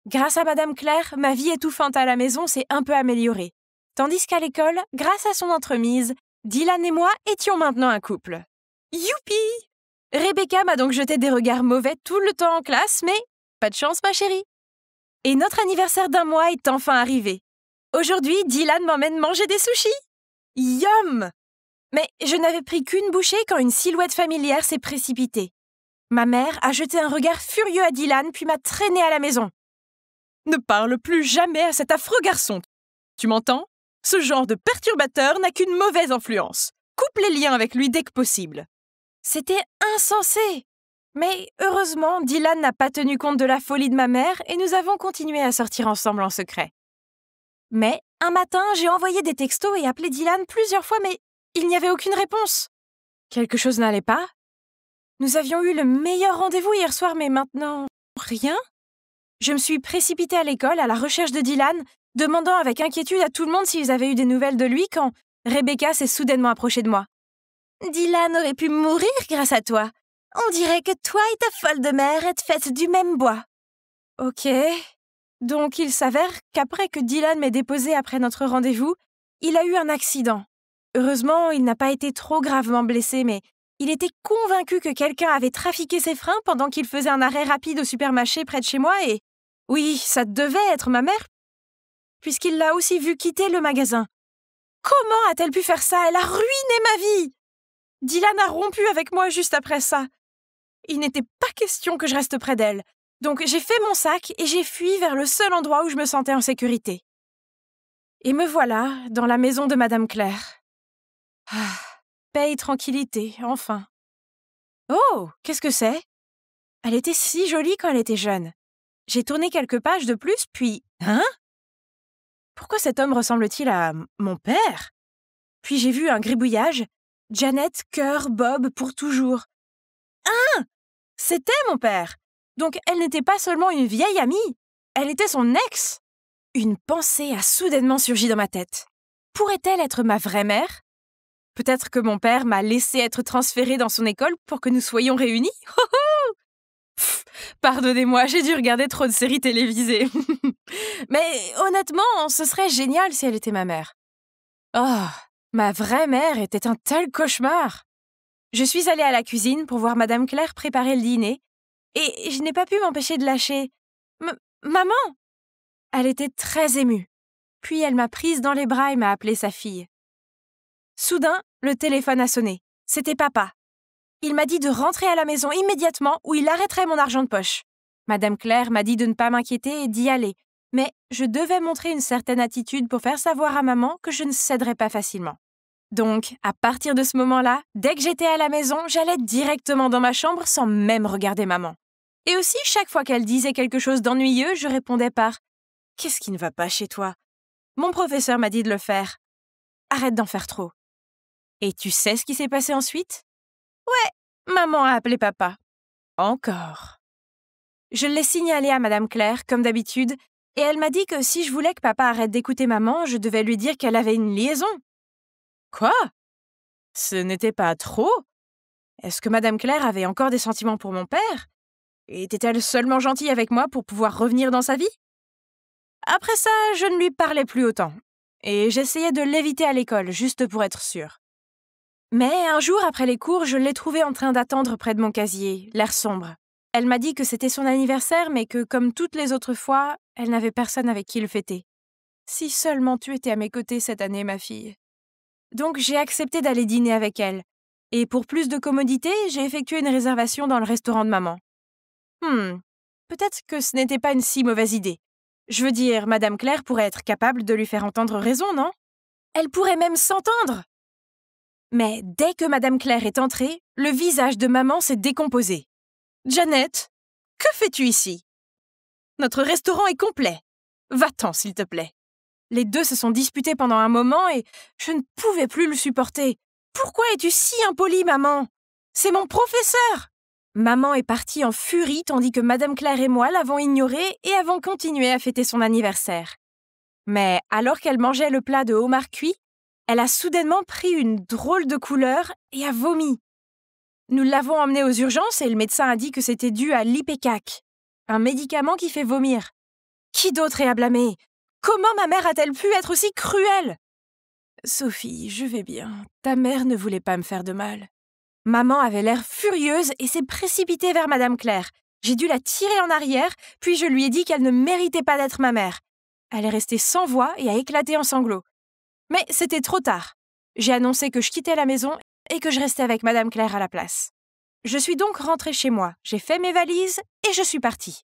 Grâce à Madame Claire, ma vie étouffante à la maison s'est un peu améliorée. Tandis qu'à l'école, grâce à son entremise, Dylan et moi étions maintenant un couple. Youpi! Rebecca m'a donc jeté des regards mauvais tout le temps en classe, mais pas de chance, ma chérie. Et notre anniversaire d'un mois est enfin arrivé. Aujourd'hui, Dylan m'emmène manger des sushis. Yum! Mais je n'avais pris qu'une bouchée quand une silhouette familière s'est précipitée. Ma mère a jeté un regard furieux à Dylan puis m'a traîné à la maison. Ne parle plus jamais à cet affreux garçon. Tu m'entends? Ce genre de perturbateur n'a qu'une mauvaise influence. Coupe les liens avec lui dès que possible. C'était insensé. Mais heureusement, Dylan n'a pas tenu compte de la folie de ma mère et nous avons continué à sortir ensemble en secret. Mais un matin, j'ai envoyé des textos et appelé Dylan plusieurs fois, mais il n'y avait aucune réponse. Quelque chose n'allait pas? Nous avions eu le meilleur rendez-vous hier soir, mais maintenant, rien? Je me suis précipitée à l'école à la recherche de Dylan, demandant avec inquiétude à tout le monde s'ils avaient eu des nouvelles de lui quand Rebecca s'est soudainement approchée de moi. Dylan aurait pu mourir grâce à toi. On dirait que toi et ta folle de mère êtes faites du même bois. Ok. Donc il s'avère qu'après que Dylan m'ait déposé après notre rendez-vous, il a eu un accident. Heureusement, il n'a pas été trop gravement blessé, mais il était convaincu que quelqu'un avait trafiqué ses freins pendant qu'il faisait un arrêt rapide au supermarché près de chez moi et... Oui, ça devait être ma mère, puisqu'il l'a aussi vu quitter le magasin. Comment a-t-elle pu faire ça? Elle a ruiné ma vie! Dylan a rompu avec moi juste après ça. Il n'était pas question que je reste près d'elle. Donc j'ai fait mon sac et j'ai fui vers le seul endroit où je me sentais en sécurité. Et me voilà dans la maison de Madame Claire. Ah, paix et tranquillité, enfin. Oh, qu'est-ce que c'est? Elle était si jolie quand elle était jeune. J'ai tourné quelques pages de plus, puis... Hein? Pourquoi cet homme ressemble-t-il à mon père? Puis j'ai vu un gribouillage. Janet, cœur, Bob, pour toujours. Hein? C'était mon père. Donc elle n'était pas seulement une vieille amie, elle était son ex. Une pensée a soudainement surgi dans ma tête. Pourrait-elle être ma vraie mère? Peut-être que mon père m'a laissé être transférée dans son école pour que nous soyons réunis? Pardonnez-moi, j'ai dû regarder trop de séries télévisées. Mais honnêtement, ce serait génial si elle était ma mère. Oh, ma vraie mère était un tel cauchemar. Je suis allée à la cuisine pour voir Madame Claire préparer le dîner et je n'ai pas pu m'empêcher de lâcher « Maman !» Elle était très émue. Puis elle m'a prise dans les bras et m'a appelée sa fille. Soudain, le téléphone a sonné. C'était papa. Il m'a dit de rentrer à la maison immédiatement ou il arrêterait mon argent de poche. Madame Claire m'a dit de ne pas m'inquiéter et d'y aller, mais je devais montrer une certaine attitude pour faire savoir à maman que je ne céderais pas facilement. Donc, à partir de ce moment-là, dès que j'étais à la maison, j'allais directement dans ma chambre sans même regarder maman. Et aussi, chaque fois qu'elle disait quelque chose d'ennuyeux, je répondais par « Qu'est-ce qui ne va pas chez toi? Mon professeur m'a dit de le faire. Arrête d'en faire trop. » Et tu sais ce qui s'est passé ensuite? Ouais, maman a appelé papa. Encore. Je l'ai signalé à Madame Claire, comme d'habitude, et elle m'a dit que si je voulais que papa arrête d'écouter maman, je devais lui dire qu'elle avait une liaison. Quoi? Ce n'était pas trop? Est-ce que Madame Claire avait encore des sentiments pour mon père? Était-elle seulement gentille avec moi pour pouvoir revenir dans sa vie? Après ça, je ne lui parlais plus autant, et j'essayais de l'éviter à l'école, juste pour être sûre. Mais un jour après les cours, je l'ai trouvée en train d'attendre près de mon casier, l'air sombre. Elle m'a dit que c'était son anniversaire, mais que, comme toutes les autres fois, elle n'avait personne avec qui le fêter. Si seulement tu étais à mes côtés cette année, ma fille. Donc j'ai accepté d'aller dîner avec elle. Et pour plus de commodité, j'ai effectué une réservation dans le restaurant de maman. Peut-être que ce n'était pas une si mauvaise idée. Je veux dire, Madame Claire pourrait être capable de lui faire entendre raison, non? Elle pourrait même s'entendre. Mais dès que Madame Claire est entrée, le visage de maman s'est décomposé. « Janet, que fais-tu ici? » Notre restaurant est complet. Va-t'en, s'il te plaît. » Les deux se sont disputés pendant un moment et je ne pouvais plus le supporter. « Pourquoi es-tu si impolie, maman? C'est mon professeur !» Maman est partie en furie tandis que Madame Claire et moi l'avons ignorée et avons continué à fêter son anniversaire. Mais alors qu'elle mangeait le plat de homard cuit, elle a soudainement pris une drôle de couleur et a vomi. Nous l'avons emmenée aux urgences et le médecin a dit que c'était dû à l'Ipecac, un médicament qui fait vomir. Qui d'autre est à blâmer? Comment ma mère a-t-elle pu être aussi cruelle? Sophie, je vais bien. Ta mère ne voulait pas me faire de mal. Maman avait l'air furieuse et s'est précipitée vers Madame Claire. J'ai dû la tirer en arrière, puis je lui ai dit qu'elle ne méritait pas d'être ma mère. Elle est restée sans voix et a éclaté en sanglots. Mais c'était trop tard. J'ai annoncé que je quittais la maison et que je restais avec Madame Claire à la place. Je suis donc rentrée chez moi, j'ai fait mes valises et je suis partie.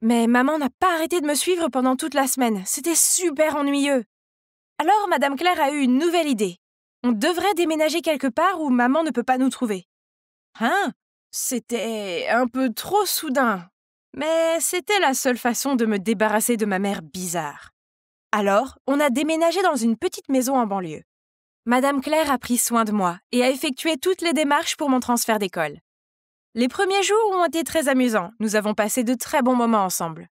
Mais maman n'a pas arrêté de me suivre pendant toute la semaine. C'était super ennuyeux. Alors Madame Claire a eu une nouvelle idée. On devrait déménager quelque part où maman ne peut pas nous trouver. Hein? C'était un peu trop soudain. Mais c'était la seule façon de me débarrasser de ma mère bizarre. Alors, on a déménagé dans une petite maison en banlieue. Madame Claire a pris soin de moi et a effectué toutes les démarches pour mon transfert d'école. Les premiers jours ont été très amusants. Nous avons passé de très bons moments ensemble.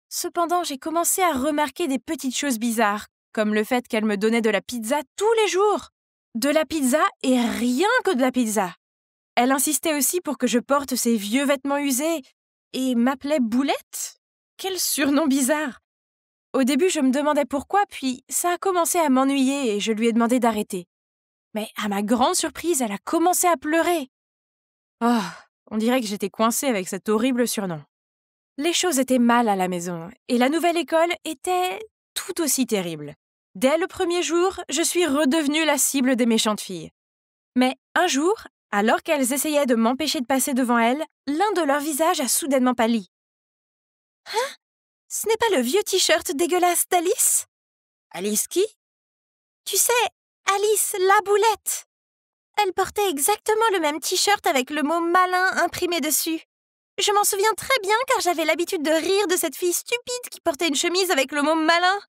Cependant, j'ai commencé à remarquer des petites choses bizarres, comme le fait qu'elle me donnait de la pizza tous les jours. De la pizza et rien que de la pizza. Elle insistait aussi pour que je porte ses vieux vêtements usés et m'appelait Boulette. Quel surnom bizarre! Au début, je me demandais pourquoi, puis ça a commencé à m'ennuyer et je lui ai demandé d'arrêter. Mais à ma grande surprise, elle a commencé à pleurer. Oh, on dirait que j'étais coincée avec cet horrible surnom. Les choses étaient mal à la maison et la nouvelle école était tout aussi terrible. Dès le premier jour, je suis redevenue la cible des méchantes filles. Mais un jour, alors qu'elles essayaient de m'empêcher de passer devant elles, l'un de leurs visages a soudainement pâli. « Hein? Ce n'est pas le vieux t-shirt dégueulasse d'Alice? »« Alice qui? »« Tu sais, Alice la Boulette. Elle portait exactement le même t-shirt avec le mot « malin » imprimé dessus. Je m'en souviens très bien car j'avais l'habitude de rire de cette fille stupide qui portait une chemise avec le mot « malin ».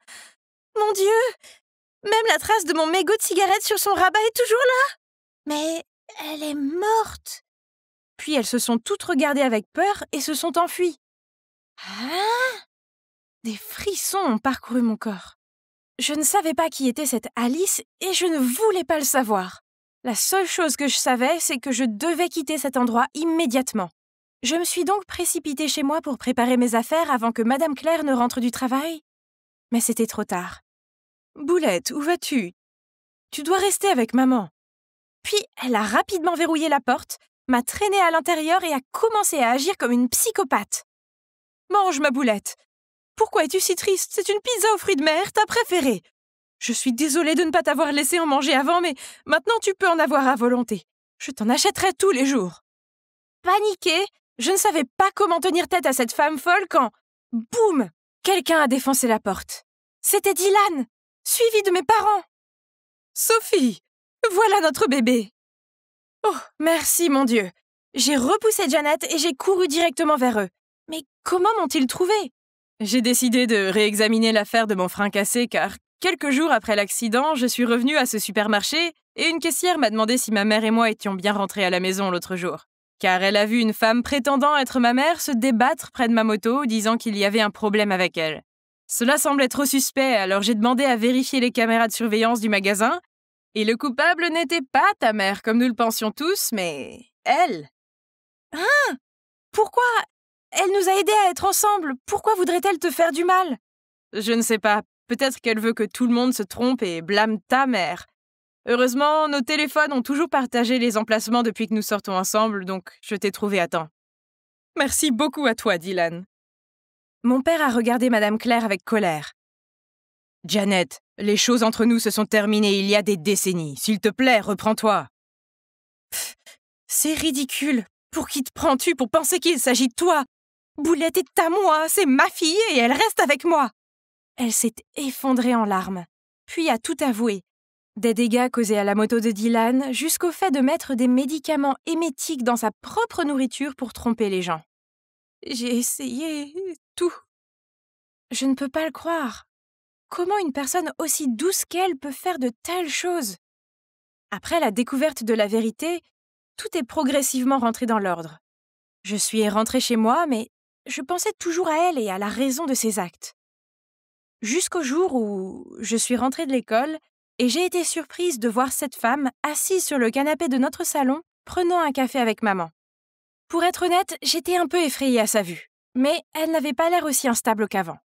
Mon Dieu! Même la trace de mon mégot de cigarette sur son rabat est toujours là. Mais elle est morte. Puis elles se sont toutes regardées avec peur et se sont enfuies. Ah! Des frissons ont parcouru mon corps. Je ne savais pas qui était cette Alice et je ne voulais pas le savoir. La seule chose que je savais, c'est que je devais quitter cet endroit immédiatement. Je me suis donc précipitée chez moi pour préparer mes affaires avant que Madame Claire ne rentre du travail. Mais c'était trop tard. « Boulette, où vas-tu? Tu dois rester avec maman. » Puis elle a rapidement verrouillé la porte, m'a traînée à l'intérieur et a commencé à agir comme une psychopathe. « Mange, ma Boulette. Pourquoi es-tu si triste? C'est une pizza aux fruits de mer, ta préférée. Je suis désolée de ne pas t'avoir laissé en manger avant, mais maintenant tu peux en avoir à volonté. Je t'en achèterai tous les jours. » Paniquée, je ne savais pas comment tenir tête à cette femme folle quand, boum, quelqu'un a défoncé la porte. C'était Dylan, suivi de mes parents. « Sophie, voilà notre bébé. » Oh, merci mon Dieu. J'ai repoussé Janet et j'ai couru directement vers eux. Mais comment m'ont-ils trouvé? J'ai décidé de réexaminer l'affaire de mon frein cassé car, quelques jours après l'accident, je suis revenue à ce supermarché et une caissière m'a demandé si ma mère et moi étions bien rentrés à la maison l'autre jour. Car elle a vu une femme prétendant être ma mère se débattre près de ma moto, disant qu'il y avait un problème avec elle. Cela semblait trop suspect, alors j'ai demandé à vérifier les caméras de surveillance du magasin, et le coupable n'était pas ta mère, comme nous le pensions tous, mais elle. Hein? Pourquoi? Elle nous a aidés à être ensemble. Pourquoi voudrait-elle te faire du mal? Je ne sais pas. Peut-être qu'elle veut que tout le monde se trompe et blâme ta mère. Heureusement, nos téléphones ont toujours partagé les emplacements depuis que nous sortons ensemble, donc je t'ai trouvé à temps. Merci beaucoup à toi, Dylan. Mon père a regardé Madame Claire avec colère. Janet, les choses entre nous se sont terminées il y a des décennies. S'il te plaît, reprends-toi. C'est ridicule. Pour qui te prends-tu pour penser qu'il s'agit de toi? Boulette est à moi, c'est ma fille et elle reste avec moi. Elle s'est effondrée en larmes, puis a tout avoué. Des dégâts causés à la moto de Dylan jusqu'au fait de mettre des médicaments émétiques dans sa propre nourriture pour tromper les gens. J'ai essayé tout. Je ne peux pas le croire. Comment une personne aussi douce qu'elle peut faire de telles choses? Après la découverte de la vérité, tout est progressivement rentré dans l'ordre. Je suis rentrée chez moi, mais je pensais toujours à elle et à la raison de ses actes. Jusqu'au jour où je suis rentrée de l'école et j'ai été surprise de voir cette femme assise sur le canapé de notre salon, prenant un café avec maman. Pour être honnête, j'étais un peu effrayée à sa vue, mais elle n'avait pas l'air aussi instable qu'avant.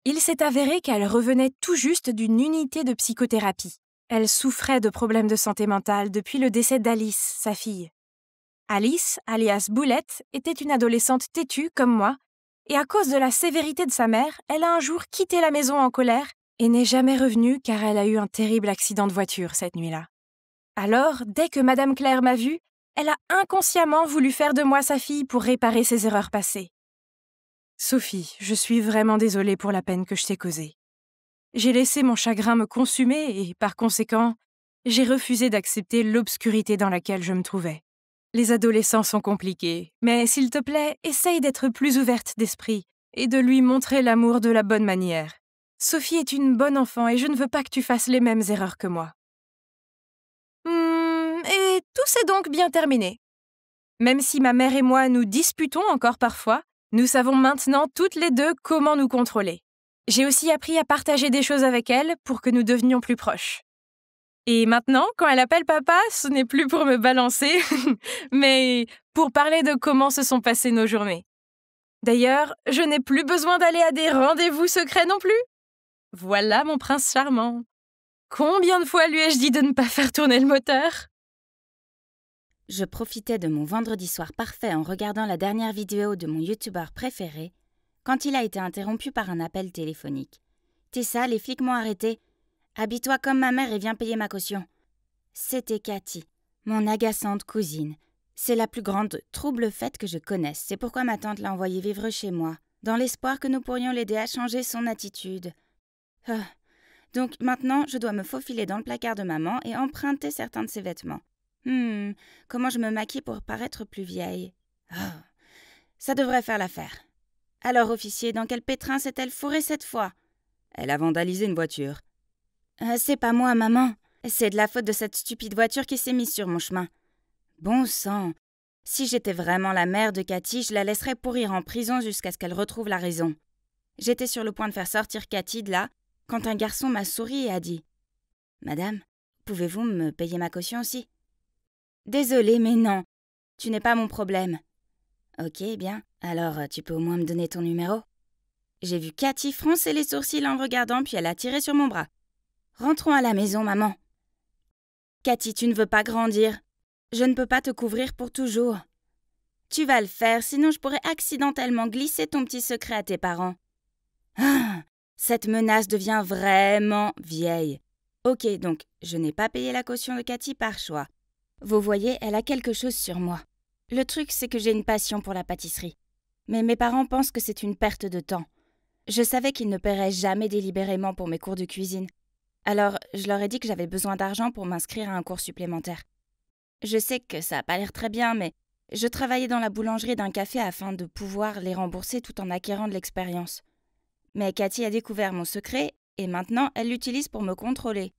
Il s'est avéré qu'elle revenait tout juste d'une unité de psychothérapie. Elle souffrait de problèmes de santé mentale depuis le décès d'Alice, sa fille. Alice, alias Boulette, était une adolescente têtue comme moi, et à cause de la sévérité de sa mère, elle a un jour quitté la maison en colère et n'est jamais revenue car elle a eu un terrible accident de voiture cette nuit-là. Alors, dès que Madame Claire m'a vue, elle a inconsciemment voulu faire de moi sa fille pour réparer ses erreurs passées. Sophie, je suis vraiment désolée pour la peine que je t'ai causée. J'ai laissé mon chagrin me consumer et, par conséquent, j'ai refusé d'accepter l'obscurité dans laquelle je me trouvais. Les adolescents sont compliqués, mais s'il te plaît, essaye d'être plus ouverte d'esprit et de lui montrer l'amour de la bonne manière. Sophie est une bonne enfant et je ne veux pas que tu fasses les mêmes erreurs que moi. Et tout s'est donc bien terminé. Même si ma mère et moi nous disputons encore parfois, nous savons maintenant toutes les deux comment nous contrôler. J'ai aussi appris à partager des choses avec elle pour que nous devenions plus proches. Et maintenant, quand elle appelle papa, ce n'est plus pour me balancer, mais pour parler de comment se sont passées nos journées. D'ailleurs, je n'ai plus besoin d'aller à des rendez-vous secrets non plus. Voilà mon prince charmant. Combien de fois lui ai-je dit de ne pas faire tourner le moteur? Je profitais de mon vendredi soir parfait en regardant la dernière vidéo de mon youtubeur préféré quand il a été interrompu par un appel téléphonique. « Tessa, les flics m'ont arrêté. Habille-toi comme ma mère et viens payer ma caution. » C'était Cathy, mon agaçante cousine. C'est la plus grande trouble-fête que je connaisse. C'est pourquoi ma tante l'a envoyée vivre chez moi, dans l'espoir que nous pourrions l'aider à changer son attitude. Donc maintenant, je dois me faufiler dans le placard de maman et emprunter certains de ses vêtements. Comment je me maquille pour paraître plus vieille? Ça devrait faire l'affaire. Alors, officier, dans quel pétrin s'est-elle fourrée cette fois? Elle a vandalisé une voiture. C'est pas moi, maman. C'est de la faute de cette stupide voiture qui s'est mise sur mon chemin. Bon sang, si j'étais vraiment la mère de Cathy, je la laisserais pourrir en prison jusqu'à ce qu'elle retrouve la raison. J'étais sur le point de faire sortir Cathy de là, quand un garçon m'a souri et a dit « Madame, pouvez-vous me payer ma caution aussi ?»« Désolée, mais non, tu n'es pas mon problème. » « Ok, bien, alors tu peux au moins me donner ton numéro ?» J'ai vu Cathy froncer les sourcils en le regardant, puis elle a tiré sur mon bras. « Rentrons à la maison, maman. »« Cathy, tu ne veux pas grandir. Je ne peux pas te couvrir pour toujours. Tu vas le faire, sinon je pourrais accidentellement glisser ton petit secret à tes parents. » Cette menace devient vraiment vieille. Ok, donc je n'ai pas payé la caution de Cathy par choix. Vous voyez, elle a quelque chose sur moi. Le truc, c'est que j'ai une passion pour la pâtisserie. Mais mes parents pensent que c'est une perte de temps. Je savais qu'ils ne paieraient jamais délibérément pour mes cours de cuisine. Alors, je leur ai dit que j'avais besoin d'argent pour m'inscrire à un cours supplémentaire. Je sais que ça n'a pas l'air très bien, mais je travaillais dans la boulangerie d'un café afin de pouvoir les rembourser tout en acquérant de l'expérience. Mais Cathy a découvert mon secret et maintenant elle l'utilise pour me contrôler.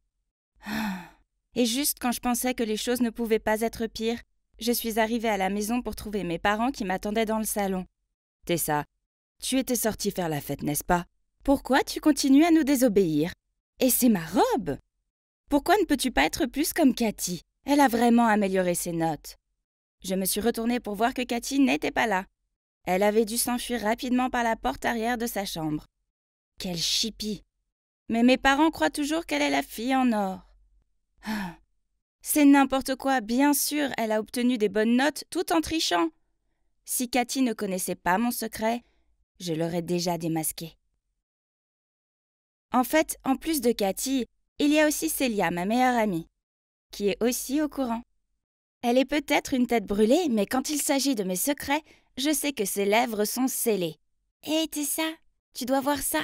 Et juste quand je pensais que les choses ne pouvaient pas être pires, je suis arrivée à la maison pour trouver mes parents qui m'attendaient dans le salon. « Tessa, tu étais sortie faire la fête, n'est-ce pas? Pourquoi tu continues à nous désobéir? Et c'est ma robe! Pourquoi ne peux-tu pas être plus comme Cathy? Elle a vraiment amélioré ses notes. » Je me suis retournée pour voir que Cathy n'était pas là. Elle avait dû s'enfuir rapidement par la porte arrière de sa chambre. Quelle chipie! Mais mes parents croient toujours qu'elle est la fille en or. C'est n'importe quoi, bien sûr, elle a obtenu des bonnes notes tout en trichant. Si Cathy ne connaissait pas mon secret, je l'aurais déjà démasqué. En fait, en plus de Cathy, il y a aussi Célia, ma meilleure amie, qui est aussi au courant. Elle est peut-être une tête brûlée, mais quand il s'agit de mes secrets, je sais que ses lèvres sont scellées. « Hé, Tessa, tu dois voir ça !»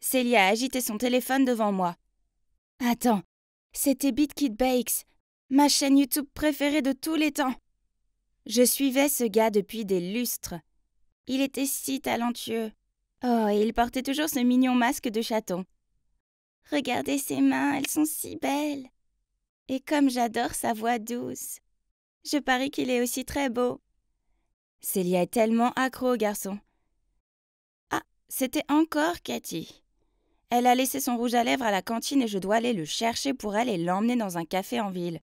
Célia a agité son téléphone devant moi. « Attends, c'était BitKid Bakes, ma chaîne YouTube préférée de tous les temps. Je suivais ce gars depuis des lustres. Il était si talentueux. Oh, et il portait toujours ce mignon masque de chaton. Regardez ses mains, elles sont si belles. Et comme j'adore sa voix douce. Je parie qu'il est aussi très beau. Célia est tellement accro au garçon. Ah, c'était encore Cathy. Elle a laissé son rouge à lèvres à la cantine et je dois aller le chercher pour elle et l'emmener dans un café en ville.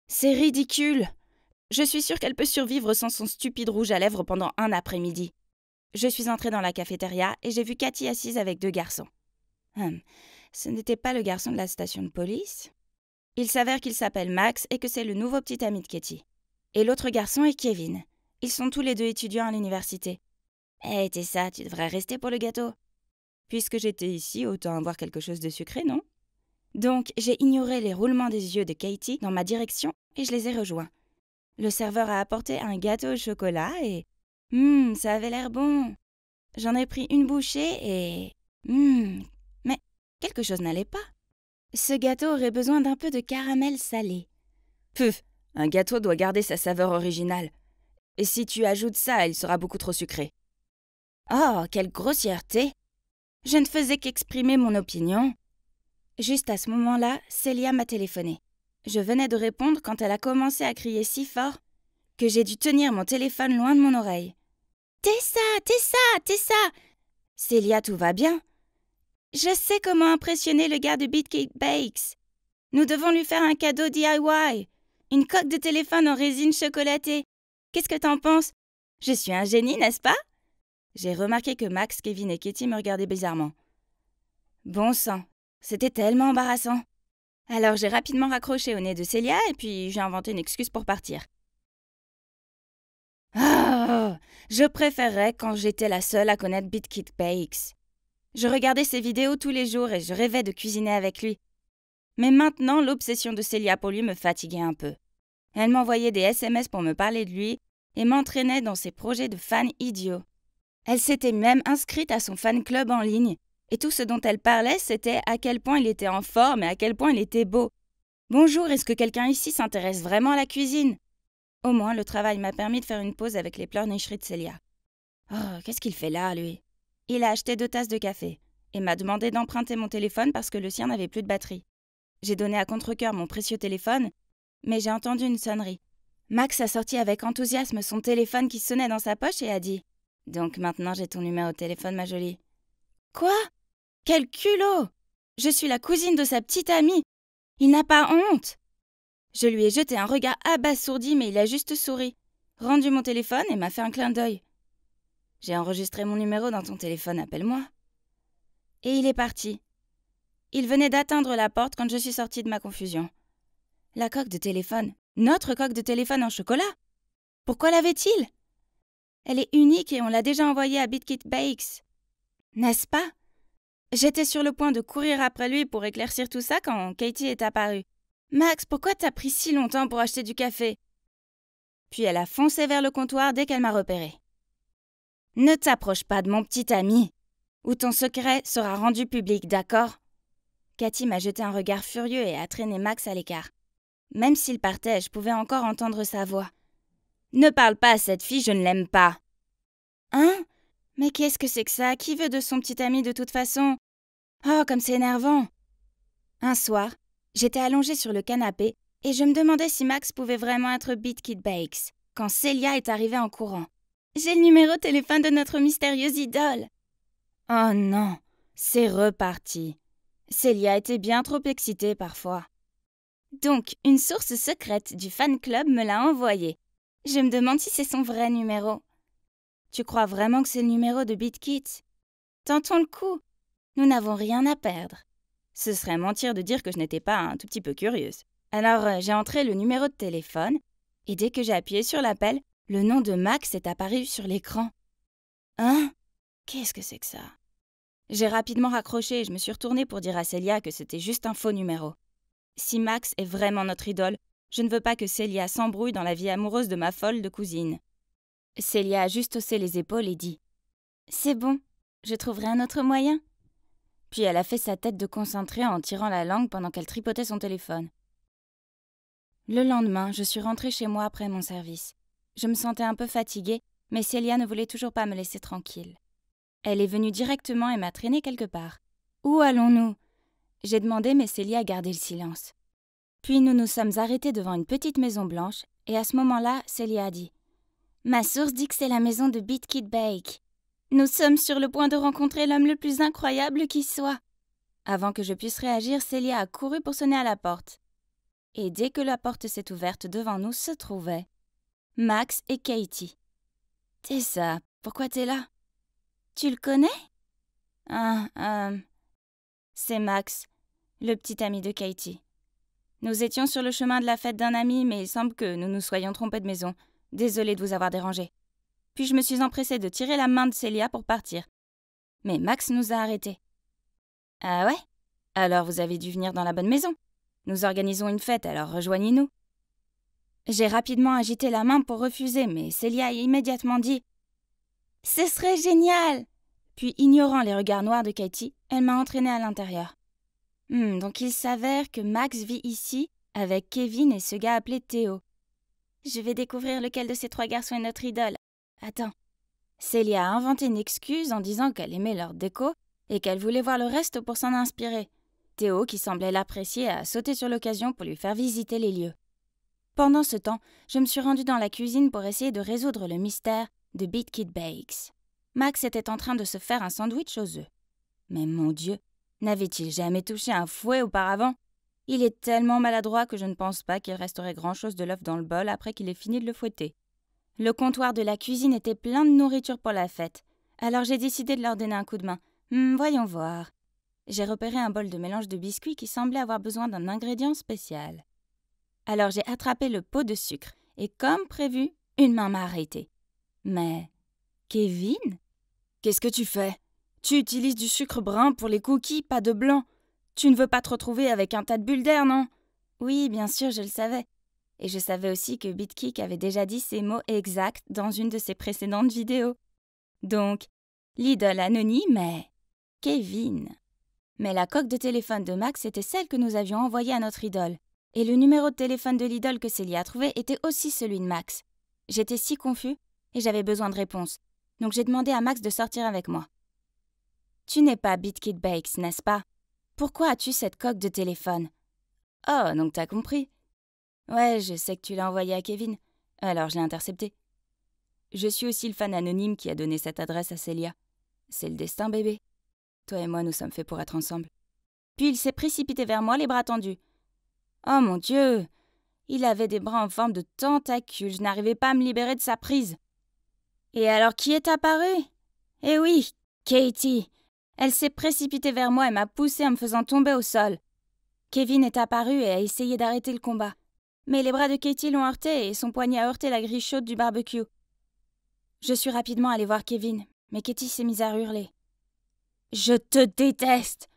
C'est ridicule. Je suis sûre qu'elle peut survivre sans son stupide rouge à lèvres pendant un après-midi. Je suis entrée dans la cafétéria et j'ai vu Cathy assise avec 2 garçons. Ce n'était pas le garçon de la station de police. Il s'avère qu'il s'appelle Max et que c'est le nouveau petit ami de Cathy. Et l'autre garçon est Kevin. Ils sont tous les 2 étudiants à l'université. Eh, Tessa, tu devrais rester pour le gâteau. Puisque j'étais ici, autant avoir quelque chose de sucré, non? Donc, j'ai ignoré les roulements des yeux de Katie dans ma direction et je les ai rejoints. Le serveur a apporté un gâteau au chocolat et... ça avait l'air bon. J'en ai pris une bouchée et... mais quelque chose n'allait pas. Ce gâteau aurait besoin d'un peu de caramel salé. Puf, un gâteau doit garder sa saveur originale. Et si tu ajoutes ça, il sera beaucoup trop sucré. Oh, quelle grossièreté! Je ne faisais qu'exprimer mon opinion. Juste à ce moment-là, Célia m'a téléphoné. Je venais de répondre quand elle a commencé à crier si fort que j'ai dû tenir mon téléphone loin de mon oreille. « Tessa, Tessa, Tessa !» « Célia, tout va bien? Je sais comment impressionner le gars de Beat Cake Bakes. Nous devons lui faire un cadeau DIY. Une coque de téléphone en résine chocolatée. Qu'est-ce que t'en penses? Je suis un génie, n'est-ce pas? J'ai remarqué que Max, Kevin et Katie me regardaient bizarrement. Bon sang, c'était tellement embarrassant. Alors j'ai rapidement raccroché au nez de Célia et puis j'ai inventé une excuse pour partir. Ah, je préférerais quand j'étais la seule à connaître Beat Cake Bakes. Je regardais ses vidéos tous les jours et je rêvais de cuisiner avec lui. Mais maintenant, l'obsession de Célia pour lui me fatiguait un peu. Elle m'envoyait des SMS pour me parler de lui et m'entraînait dans ses projets de fan idiots. Elle s'était même inscrite à son fan club en ligne, et tout ce dont elle parlait, c'était à quel point il était en forme et à quel point il était beau. Bonjour, est-ce que quelqu'un ici s'intéresse vraiment à la cuisine? Au moins, le travail m'a permis de faire une pause avec les pleurnicheries de Célia. Oh, qu'est-ce qu'il fait là, lui? Il a acheté 2 tasses de café et m'a demandé d'emprunter mon téléphone parce que le sien n'avait plus de batterie. J'ai donné à contre-cœur mon précieux téléphone, mais j'ai entendu une sonnerie. Max a sorti avec enthousiasme son téléphone qui sonnait dans sa poche et a dit « Donc maintenant j'ai ton numéro de téléphone, ma jolie. » Quoi? Quel culot! Je suis la cousine de sa petite amie. Il n'a pas honte. Je lui ai jeté un regard abasourdi, mais il a juste souri, rendu mon téléphone et m'a fait un clin d'œil. J'ai enregistré mon numéro dans ton téléphone, appelle-moi. Et il est parti. Il venait d'atteindre la porte quand je suis sortie de ma confusion. La coque de téléphone, notre coque de téléphone en chocolat. Pourquoi l'avait-il? Elle est unique et on l'a déjà envoyée à Beat Cake Bakes. N'est-ce pas? J'étais sur le point de courir après lui pour éclaircir tout ça quand Katie est apparue. « Max, pourquoi t'as pris si longtemps pour acheter du café ?» Puis elle a foncé vers le comptoir dès qu'elle m'a repérée. « Ne t'approche pas de mon petit ami, ou ton secret sera rendu public, d'accord ?» Cathy m'a jeté un regard furieux et a traîné Max à l'écart. Même s'il partait, je pouvais encore entendre sa voix. « Ne parle pas à cette fille, je ne l'aime pas. »« Hein? Mais qu'est-ce que c'est que ça? Qui veut de son petit ami de toute façon? Oh, comme c'est énervant !» Un soir, j'étais allongée sur le canapé et je me demandais si Max pouvait vraiment être Beat Cake Bakes quand Célia est arrivée en courant. « J'ai le numéro de téléphone de notre mystérieuse idole !» Oh non, c'est reparti. Célia était bien trop excitée parfois. Donc, une source secrète du fan club me l'a envoyé. Je me demande si c'est son vrai numéro. Tu crois vraiment que c'est le numéro de Beat Cake? Tentons le coup. Nous n'avons rien à perdre. Ce serait mentir de dire que je n'étais pas un tout petit peu curieuse. Alors, j'ai entré le numéro de téléphone et dès que j'ai appuyé sur l'appel, le nom de Max est apparu sur l'écran. Hein? Qu'est-ce que c'est que ça? J'ai rapidement raccroché et je me suis retournée pour dire à Célia que c'était juste un faux numéro. Si Max est vraiment notre idole, je ne veux pas que Célia s'embrouille dans la vie amoureuse de ma folle de cousine. Célia a juste haussé les épaules et dit « C'est bon, je trouverai un autre moyen. » Puis elle a fait sa tête de concentrée en tirant la langue pendant qu'elle tripotait son téléphone. Le lendemain, je suis rentrée chez moi après mon service. Je me sentais un peu fatiguée, mais Célia ne voulait toujours pas me laisser tranquille. Elle est venue directement et m'a traînée quelque part. « Où allons-nous » J'ai demandé, mais Célia a gardé le silence. Puis nous nous sommes arrêtés devant une petite maison blanche, et à ce moment-là, Célia a dit « Ma source dit que c'est la maison de Beat Kid Bake. Nous sommes sur le point de rencontrer l'homme le plus incroyable qui soit. » Avant que je puisse réagir, Célia a couru pour sonner à la porte. Et dès que la porte s'est ouverte, devant nous se trouvaient Max et Katie. « Tessa, pourquoi t'es là? Tu le connais? » C'est Max, le petit ami de Katie. Nous étions sur le chemin de la fête d'un ami, mais il semble que nous nous soyons trompés de maison. Désolée de vous avoir dérangé. Puis je me suis empressée de tirer la main de Célia pour partir. Mais Max nous a arrêtés. « Ah ouais? Alors vous avez dû venir dans la bonne maison. Nous organisons une fête, alors rejoignez-nous. » J'ai rapidement agité la main pour refuser, mais Célia a immédiatement dit « Ce serait génial !» Puis, ignorant les regards noirs de Katie, elle m'a entraînée à l'intérieur. Donc il s'avère que Max vit ici avec Kevin et ce gars appelé Théo. Je vais découvrir lequel de ces 3 garçons est notre idole. Attends. Célia a inventé une excuse en disant qu'elle aimait leur déco et qu'elle voulait voir le reste pour s'en inspirer. Théo, qui semblait l'apprécier, a sauté sur l'occasion pour lui faire visiter les lieux. Pendant ce temps, je me suis rendue dans la cuisine pour essayer de résoudre le mystère de Beat Kid Bakes. Max était en train de se faire un sandwich aux œufs. Mais mon Dieu, n'avait-il jamais touché un fouet auparavant? Il est tellement maladroit que je ne pense pas qu'il resterait grand-chose de l'œuf dans le bol après qu'il ait fini de le fouetter. Le comptoir de la cuisine était plein de nourriture pour la fête, alors j'ai décidé de leur donner un coup de main. Voyons voir. J'ai repéré un bol de mélange de biscuits qui semblait avoir besoin d'un ingrédient spécial. Alors j'ai attrapé le pot de sucre, et comme prévu, une main m'a arrêtée. Mais Kevin? Qu'est-ce que tu fais? Tu utilises du sucre brun pour les cookies, pas de blanc. Tu ne veux pas te retrouver avec un tas de bulles d'air, non? Oui, bien sûr, je le savais. Et je savais aussi que BeatKick avait déjà dit ces mots exacts dans une de ses précédentes vidéos. Donc, l'idole anonyme est Kevin. Mais la coque de téléphone de Max était celle que nous avions envoyée à notre idole. Et le numéro de téléphone de l'idole que Célia a trouvé était aussi celui de Max. J'étais si confus et j'avais besoin de réponses. Donc j'ai demandé à Max de sortir avec moi. « Tu n'es pas Beat Kid Bakes, n'est-ce pas? Pourquoi as-tu cette coque de téléphone? » « Oh, donc t'as compris. » « Ouais, je sais que tu l'as envoyé à Kevin. Alors je l'ai intercepté. Je suis aussi le fan anonyme qui a donné cette adresse à Célia. C'est le destin, bébé. Toi et moi, nous sommes faits pour être ensemble. » Puis il s'est précipité vers moi, les bras tendus. Oh mon Dieu! Il avait des bras en forme de tentacules. Je n'arrivais pas à me libérer de sa prise. Et alors, qui est apparu? Eh oui, Katie. Elle s'est précipitée vers moi et m'a poussée en me faisant tomber au sol. Kevin est apparu et a essayé d'arrêter le combat. Mais les bras de Katie l'ont heurté et son poignet a heurté la grille chaude du barbecue. Je suis rapidement allée voir Kevin, mais Katie s'est mise à hurler. « Je te déteste !»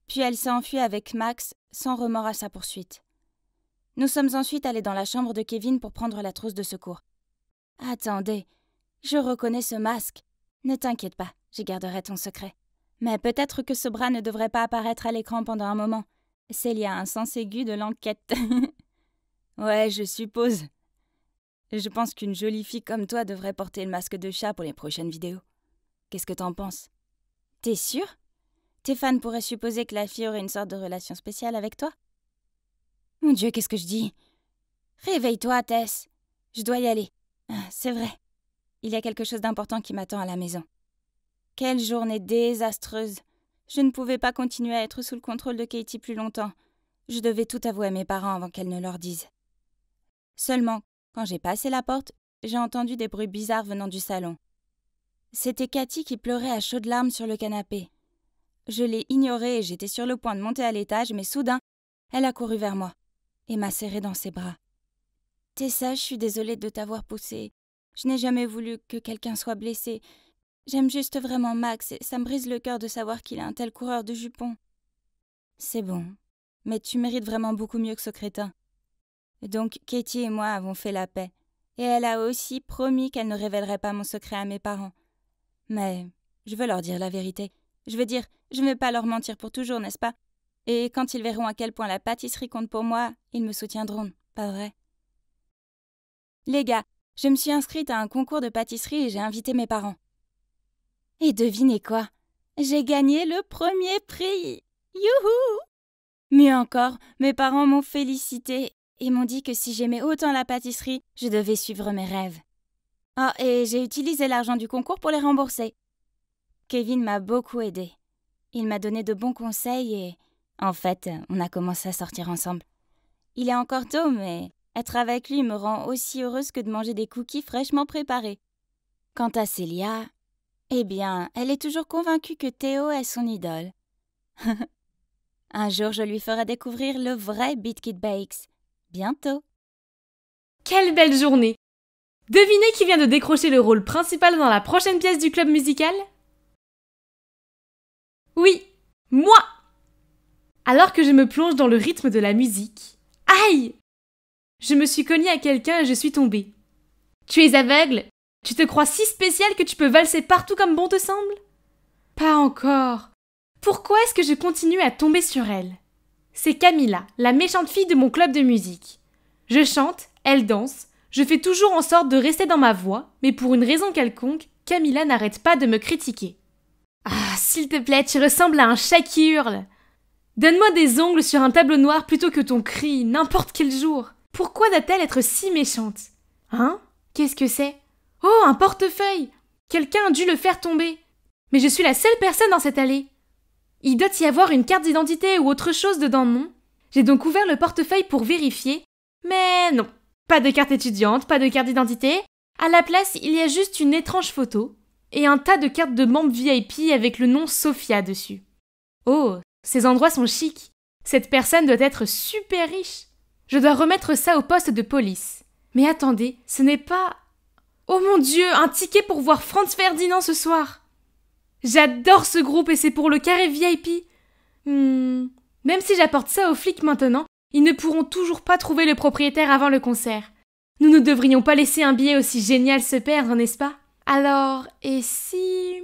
Puis elle s'est enfuie avec Max, sans remords à sa poursuite. Nous sommes ensuite allés dans la chambre de Kevin pour prendre la trousse de secours. « Attendez, je reconnais ce masque. Ne t'inquiète pas, je garderai ton secret. Mais peut-être que ce bras ne devrait pas apparaître à l'écran pendant un moment. Célia a un sens aigu de l'enquête. » Ouais, je suppose. Je pense qu'une jolie fille comme toi devrait porter le masque de chat pour les prochaines vidéos. Qu'est-ce que t'en penses? T'es sûre? Tes fans pourraient supposer que la fille aurait une sorte de relation spéciale avec toi? Mon Dieu, qu'est-ce que je dis? Réveille-toi, Tess. Je dois y aller. C'est vrai. Il y a quelque chose d'important qui m'attend à la maison. Quelle journée désastreuse. Je ne pouvais pas continuer à être sous le contrôle de Katie plus longtemps. Je devais tout avouer à mes parents avant qu'elle ne leur dise. Seulement, quand j'ai passé la porte, j'ai entendu des bruits bizarres venant du salon. C'était Katie qui pleurait à chaudes larmes sur le canapé. Je l'ai ignorée et j'étais sur le point de monter à l'étage, mais soudain, elle a couru vers moi et m'a serrée dans ses bras. « Tessa, je suis désolée de t'avoir poussée. Je n'ai jamais voulu que quelqu'un soit blessé. J'aime juste vraiment Max et ça me brise le cœur de savoir qu'il est un tel coureur de jupons. » C'est bon, mais tu mérites vraiment beaucoup mieux que ce crétin. Donc Katie et moi avons fait la paix, et elle a aussi promis qu'elle ne révélerait pas mon secret à mes parents. Mais je veux leur dire la vérité. Je veux dire, je ne vais pas leur mentir pour toujours, n'est-ce pas? Et quand ils verront à quel point la pâtisserie compte pour moi, ils me soutiendront, pas vrai? Les gars, je me suis inscrite à un concours de pâtisserie et j'ai invité mes parents. Et devinez quoi? J'ai gagné le premier prix. Youhou! Mieux encore, mes parents m'ont félicité et m'ont dit que si j'aimais autant la pâtisserie, je devais suivre mes rêves. Ah, et j'ai utilisé l'argent du concours pour les rembourser. Kevin m'a beaucoup aidée. Il m'a donné de bons conseils et, en fait, on a commencé à sortir ensemble. Il est encore tôt, mais être avec lui me rend aussi heureuse que de manger des cookies fraîchement préparés. Quant à Célia, eh bien, elle est toujours convaincue que Théo est son idole. Un jour, je lui ferai découvrir le vrai Beat Kid Bakes. Bientôt. Quelle belle journée! Devinez qui vient de décrocher le rôle principal dans la prochaine pièce du club musical? Oui, moi! Alors que je me plonge dans le rythme de la musique, aïe! Je me suis cognée à quelqu'un et je suis tombée. Tu es aveugle? Tu te crois si spécial que tu peux valser partout comme bon te semble? Pas encore. Pourquoi est-ce que je continue à tomber sur elle? C'est Camilla, la méchante fille de mon club de musique. Je chante, elle danse, je fais toujours en sorte de rester dans ma voix, mais pour une raison quelconque, Camilla n'arrête pas de me critiquer. Ah, s'il te plaît, tu ressembles à un chat qui hurle. Donne-moi des ongles sur un tableau noir plutôt que ton cri, n'importe quel jour. Pourquoi doit-elle être si méchante? Hein? Qu'est-ce que c'est? Oh, un portefeuille! Quelqu'un a dû le faire tomber. Mais je suis la seule personne dans cette allée. Il doit y avoir une carte d'identité ou autre chose dedans, non? J'ai donc ouvert le portefeuille pour vérifier, mais non. Pas de carte étudiante, pas de carte d'identité. À la place, il y a juste une étrange photo et un tas de cartes de membres VIP avec le nom Sophia dessus. Oh, ces endroits sont chics. Cette personne doit être super riche. Je dois remettre ça au poste de police. Mais attendez, ce n'est pas... Oh mon Dieu, un ticket pour voir Franz Ferdinand ce soir. J'adore ce groupe et c'est pour le carré VIP. Même si j'apporte ça aux flics maintenant, ils ne pourront toujours pas trouver le propriétaire avant le concert. Nous ne devrions pas laisser un billet aussi génial se perdre, n'est-ce pas? Alors, et si...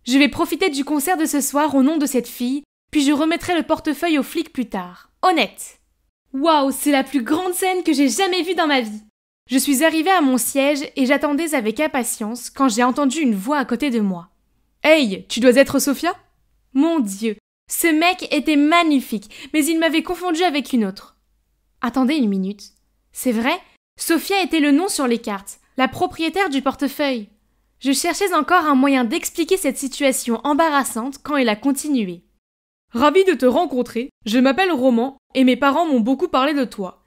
Je vais profiter du concert de ce soir au nom de cette fille, puis je remettrai le portefeuille aux flics plus tard. Honnête. Waouh, c'est la plus grande scène que j'ai jamais vue dans ma vie. Je suis arrivée à mon siège et j'attendais avec impatience quand j'ai entendu une voix à côté de moi. Hey, tu dois être Sophia? Mon Dieu, ce mec était magnifique, mais il m'avait confondue avec une autre. Attendez une minute. C'est vrai, Sophia était le nom sur les cartes, la propriétaire du portefeuille. Je cherchais encore un moyen d'expliquer cette situation embarrassante quand elle a continué. Ravi de te rencontrer, je m'appelle Roman et mes parents m'ont beaucoup parlé de toi.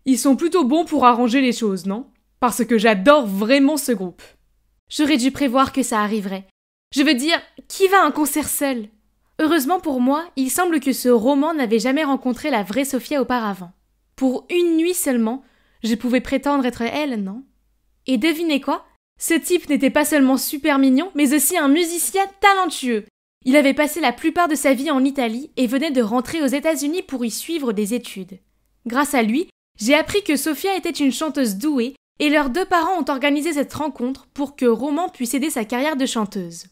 Ils sont plutôt bons pour arranger les choses, non? Parce que j'adore vraiment ce groupe. J'aurais dû prévoir que ça arriverait. Je veux dire, qui va à un concert seul? Heureusement pour moi, il semble que ce Roman n'avait jamais rencontré la vraie Sophia auparavant. Pour une nuit seulement, je pouvais prétendre être elle, non? Et devinez quoi? Ce type n'était pas seulement super mignon, mais aussi un musicien talentueux. Il avait passé la plupart de sa vie en Italie et venait de rentrer aux États-Unis pour y suivre des études. Grâce à lui, j'ai appris que Sophia était une chanteuse douée et leurs deux parents ont organisé cette rencontre pour que Roman puisse aider sa carrière de chanteuse.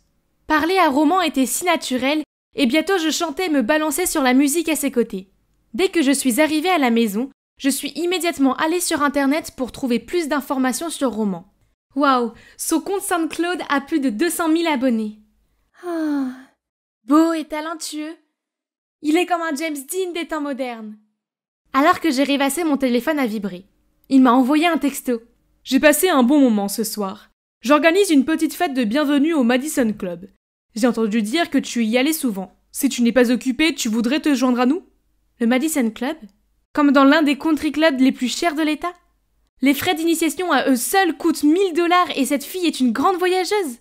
Parler à Roman était si naturel et bientôt je chantais et me balançais sur la musique à ses côtés. Dès que je suis arrivée à la maison, je suis immédiatement allée sur Internet pour trouver plus d'informations sur Roman. Waouh, son compte SoundCloud a plus de 200 000 abonnés. Ah, beau et talentueux. Il est comme un James Dean des temps modernes. Alors que j'ai rêvassé, mon téléphone a vibré. Il m'a envoyé un texto. J'ai passé un bon moment ce soir. J'organise une petite fête de bienvenue au Madison Club. J'ai entendu dire que tu y allais souvent. Si tu n'es pas occupé, tu voudrais te joindre à nous? Le Madison Club? Comme dans l'un des country clubs les plus chers de l'État? Les frais d'initiation à eux seuls coûtent $1000 et cette fille est une grande voyageuse.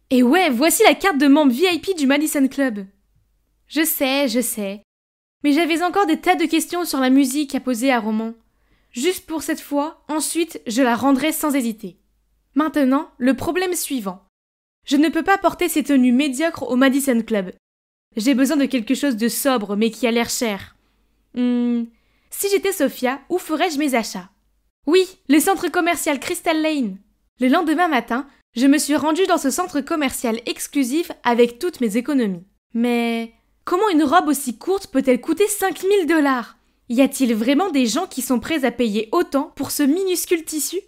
Et ouais, voici la carte de membre VIP du Madison Club. Je sais. Mais j'avais encore des tas de questions sur la musique à poser à Roman. Juste pour cette fois, ensuite, je la rendrai sans hésiter. Maintenant, le problème suivant. Je ne peux pas porter ces tenues médiocres au Madison Club. J'ai besoin de quelque chose de sobre, mais qui a l'air cher. Si j'étais Sophia, où ferais-je mes achats? Oui, le centre commercial Crystal Lane. Le lendemain matin, je me suis rendue dans ce centre commercial exclusif avec toutes mes économies. Mais comment une robe aussi courte peut-elle coûter $5000? Y a-t-il vraiment des gens qui sont prêts à payer autant pour ce minuscule tissu?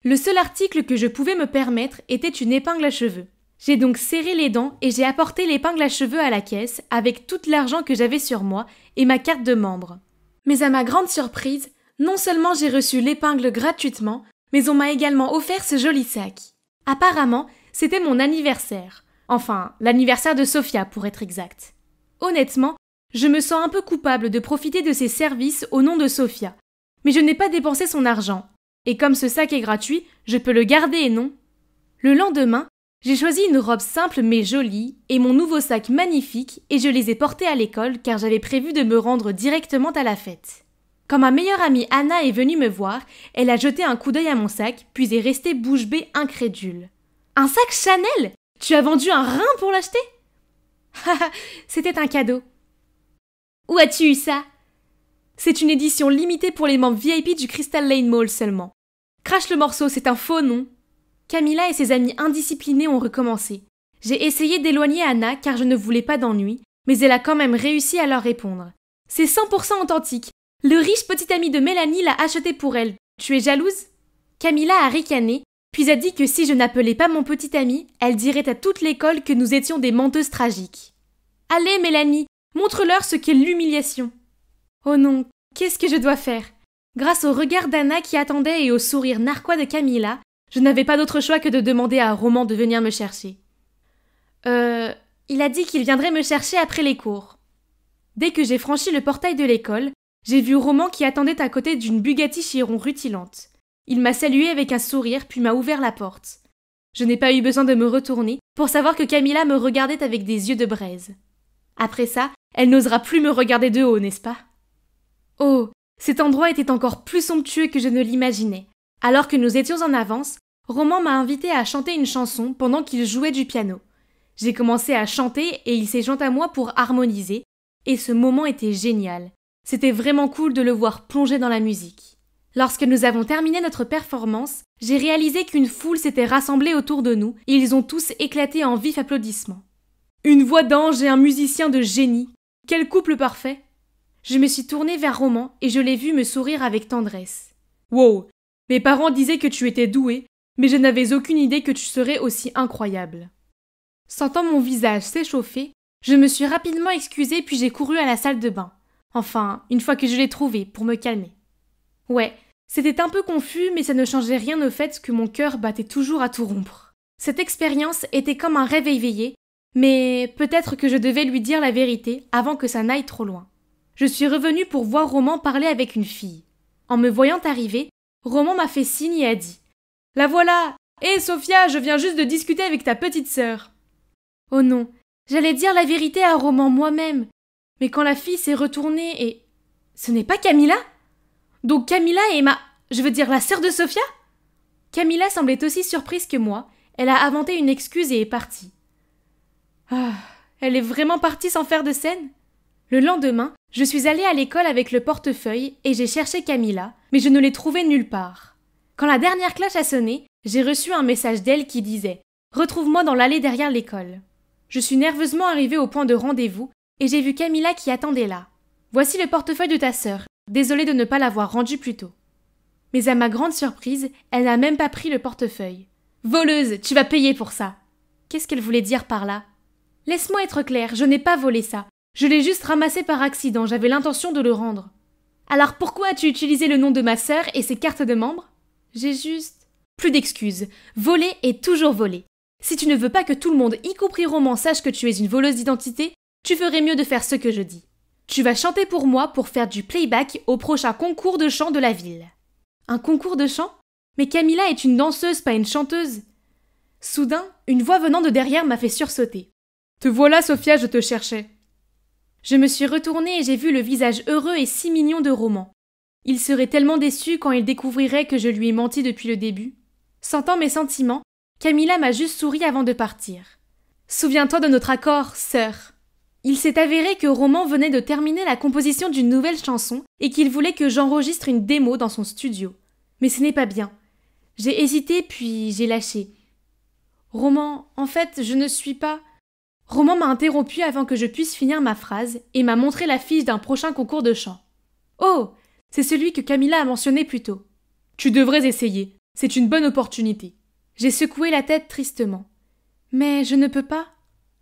Le seul article que je pouvais me permettre était une épingle à cheveux. J'ai donc serré les dents et j'ai apporté l'épingle à cheveux à la caisse avec tout l'argent que j'avais sur moi et ma carte de membre. Mais à ma grande surprise, non seulement j'ai reçu l'épingle gratuitement, mais on m'a également offert ce joli sac. Apparemment, c'était mon anniversaire. Enfin, l'anniversaire de Sophia pour être exact. Honnêtement, je me sens un peu coupable de profiter de ses services au nom de Sophia. Mais je n'ai pas dépensé son argent. Et comme ce sac est gratuit, je peux le garder, non? Le lendemain, j'ai choisi une robe simple mais jolie et mon nouveau sac magnifique et je les ai portés à l'école car j'avais prévu de me rendre directement à la fête. Quand ma meilleure amie Anna est venue me voir, elle a jeté un coup d'œil à mon sac puis est restée bouche bée incrédule. « Un sac Chanel? Tu as vendu un rein pour l'acheter ?» Haha, c'était un cadeau. « Où as-tu eu ça ?» C'est une édition limitée pour les membres VIP du Crystal Lane Mall seulement. Crache le morceau, c'est un faux nom. Camilla et ses amis indisciplinés ont recommencé. J'ai essayé d'éloigner Anna car je ne voulais pas d'ennui, mais elle a quand même réussi à leur répondre. C'est 100% authentique. Le riche petit ami de Mélanie l'a acheté pour elle. Tu es jalouse? Camilla a ricané, puis a dit que si je n'appelais pas mon petit ami, elle dirait à toute l'école que nous étions des menteuses tragiques. Allez, Mélanie, montre-leur ce qu'est l'humiliation. Oh non, qu'est-ce que je dois faire? Grâce au regard d'Anna qui attendait et au sourire narquois de Camilla, je n'avais pas d'autre choix que de demander à Roman de venir me chercher. Il a dit qu'il viendrait me chercher après les cours. Dès que j'ai franchi le portail de l'école, j'ai vu Roman qui attendait à côté d'une Bugatti Chiron rutilante. Il m'a salué avec un sourire puis m'a ouvert la porte. Je n'ai pas eu besoin de me retourner pour savoir que Camilla me regardait avec des yeux de braise. Après ça, elle n'osera plus me regarder de haut, n'est-ce pas? Oh, cet endroit était encore plus somptueux que je ne l'imaginais. Alors que nous étions en avance, Roman m'a invité à chanter une chanson pendant qu'il jouait du piano. J'ai commencé à chanter et il s'est joint à moi pour harmoniser, et ce moment était génial. C'était vraiment cool de le voir plonger dans la musique. Lorsque nous avons terminé notre performance, j'ai réalisé qu'une foule s'était rassemblée autour de nous et ils ont tous éclaté en vifs applaudissements. Une voix d'ange et un musicien de génie. Quel couple parfait! Je me suis tournée vers Roman et je l'ai vu me sourire avec tendresse. Wow! Mes parents disaient que tu étais doué, mais je n'avais aucune idée que tu serais aussi incroyable. Sentant mon visage s'échauffer, je me suis rapidement excusée puis j'ai couru à la salle de bain. Enfin, une fois que je l'ai trouvé, pour me calmer. Ouais, c'était un peu confus, mais ça ne changeait rien au fait que mon cœur battait toujours à tout rompre. Cette expérience était comme un rêve éveillé, mais peut-être que je devais lui dire la vérité avant que ça n'aille trop loin. Je suis revenue pour voir Roman parler avec une fille. En me voyant arriver, Roman m'a fait signe et a dit « La voilà! Hé Sophia, je viens juste de discuter avec ta petite sœur. » Oh non, j'allais dire la vérité à Roman moi-même. Mais quand la fille s'est retournée et... Ce n'est pas Camilla? Donc Camilla est la sœur de Sophia? Camilla semblait aussi surprise que moi. Elle a inventé une excuse et est partie. Ah, elle est vraiment partie sans faire de scène? Le lendemain, je suis allée à l'école avec le portefeuille et j'ai cherché Camilla, mais je ne l'ai trouvée nulle part. Quand la dernière cloche a sonné, j'ai reçu un message d'elle qui disait « Retrouve-moi dans l'allée derrière l'école ». Je suis nerveusement arrivée au point de rendez-vous et j'ai vu Camilla qui attendait là. « Voici le portefeuille de ta sœur. Désolée de ne pas l'avoir rendu plus tôt. » Mais à ma grande surprise, elle n'a même pas pris le portefeuille. « Voleuse, tu vas payer pour ça !» Qu'est-ce qu'elle voulait dire par là? Laisse-moi être claire, je n'ai pas volé ça. Je l'ai juste ramassé par accident, j'avais l'intention de le rendre. Alors pourquoi as-tu utilisé le nom de ma sœur et ses cartes de membre? J'ai juste... Plus d'excuses. Voler est toujours voler. Si tu ne veux pas que tout le monde, y compris Roman, sache que tu es une voleuse d'identité, tu ferais mieux de faire ce que je dis. Tu vas chanter pour moi pour faire du playback au prochain concours de chant de la ville. Un concours de chant? Mais Camilla est une danseuse, pas une chanteuse. Soudain, une voix venant de derrière m'a fait sursauter. Te voilà, Sophia, je te cherchais. Je me suis retournée et j'ai vu le visage heureux et si mignon de Roman. Il serait tellement déçu quand il découvrirait que je lui ai menti depuis le début. Sentant mes sentiments, Camilla m'a juste souri avant de partir. Souviens-toi de notre accord, sœur. Il s'est avéré que Roman venait de terminer la composition d'une nouvelle chanson et qu'il voulait que j'enregistre une démo dans son studio. Mais ce n'est pas bien. J'ai hésité puis j'ai lâché. Roman, en fait, je ne suis pas... Roman m'a interrompu avant que je puisse finir ma phrase et m'a montré la fiche d'un prochain concours de chant. Oh, c'est celui que Camilla a mentionné plus tôt. Tu devrais essayer, c'est une bonne opportunité. J'ai secoué la tête tristement. Mais je ne peux pas.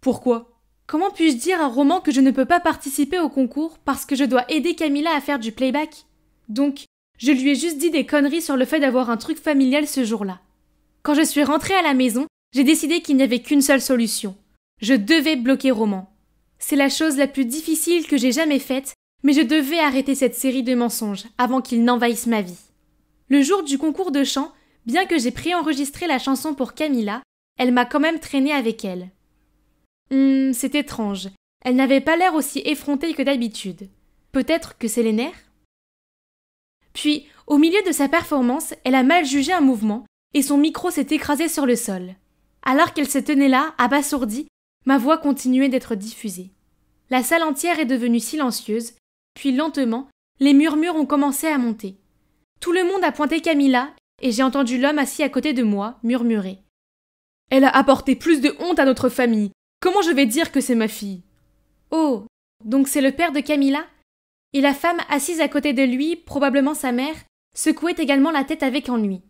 Pourquoi? Comment puis-je dire à Roman que je ne peux pas participer au concours parce que je dois aider Camilla à faire du playback? Donc, je lui ai juste dit des conneries sur le fait d'avoir un truc familial ce jour-là. Quand je suis rentrée à la maison, j'ai décidé qu'il n'y avait qu'une seule solution. Je devais bloquer Roman. C'est la chose la plus difficile que j'ai jamais faite, mais je devais arrêter cette série de mensonges avant qu'ils n'envahissent ma vie. Le jour du concours de chant, bien que j'ai préenregistré la chanson pour Camilla, elle m'a quand même traînée avec elle. C'est étrange. Elle n'avait pas l'air aussi effrontée que d'habitude. Peut-être que c'est les nerfs? Puis, au milieu de sa performance, elle a mal jugé un mouvement et son micro s'est écrasé sur le sol. Alors qu'elle se tenait là, abasourdie, ma voix continuait d'être diffusée. La salle entière est devenue silencieuse, puis lentement, les murmures ont commencé à monter. Tout le monde a pointé Camilla et j'ai entendu l'homme assis à côté de moi murmurer. « Elle a apporté plus de honte à notre famille. Comment je vais dire que c'est ma fille ?» Oh, donc c'est le père de Camilla? Et la femme assise à côté de lui, probablement sa mère, secouait également la tête avec ennui.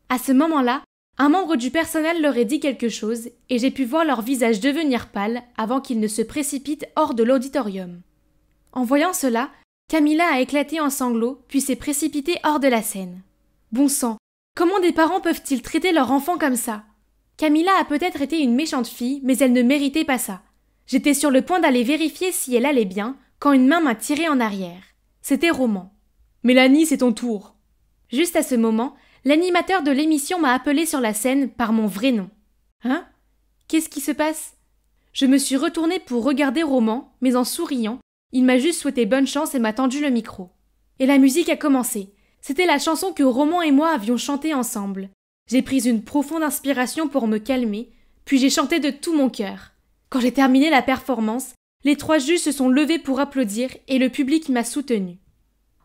À ce moment-là, un membre du personnel leur ait dit quelque chose et j'ai pu voir leur visage devenir pâle avant qu'ils ne se précipitent hors de l'auditorium. En voyant cela, Camilla a éclaté en sanglots puis s'est précipitée hors de la scène. Bon sang, comment des parents peuvent-ils traiter leur enfant comme ça? Camilla a peut-être été une méchante fille, mais elle ne méritait pas ça. J'étais sur le point d'aller vérifier si elle allait bien quand une main m'a tiré en arrière. C'était Roman. « Mélanie, c'est ton tour !» Juste à ce moment, l'animateur de l'émission m'a appelé sur la scène par mon vrai nom. Hein? Qu'est-ce qui se passe? Je me suis retournée pour regarder Roman, mais en souriant, il m'a juste souhaité bonne chance et m'a tendu le micro. Et la musique a commencé. C'était la chanson que Roman et moi avions chantée ensemble. J'ai pris une profonde inspiration pour me calmer, puis j'ai chanté de tout mon cœur. Quand j'ai terminé la performance, les 3 juges se sont levés pour applaudir et le public m'a soutenue.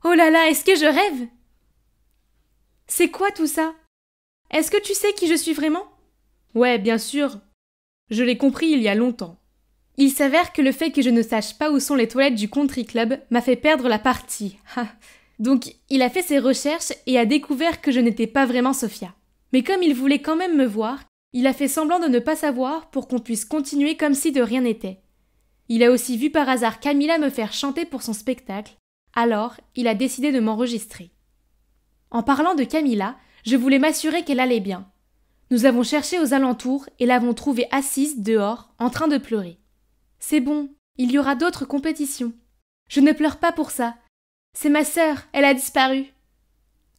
Oh là là, est-ce que je rêve? C'est quoi tout ça? Est-ce que tu sais qui je suis vraiment? Ouais, bien sûr. Je l'ai compris il y a longtemps. Il s'avère que le fait que je ne sache pas où sont les toilettes du country club m'a fait perdre la partie. Donc, il a fait ses recherches et a découvert que je n'étais pas vraiment Sophia. Mais comme il voulait quand même me voir, il a fait semblant de ne pas savoir pour qu'on puisse continuer comme si de rien n'était. Il a aussi vu par hasard Camilla me faire chanter pour son spectacle, alors il a décidé de m'enregistrer. En parlant de Camilla, je voulais m'assurer qu'elle allait bien. Nous avons cherché aux alentours et l'avons trouvée assise dehors, en train de pleurer. C'est bon, il y aura d'autres compétitions. Je ne pleure pas pour ça. C'est ma sœur, elle a disparu.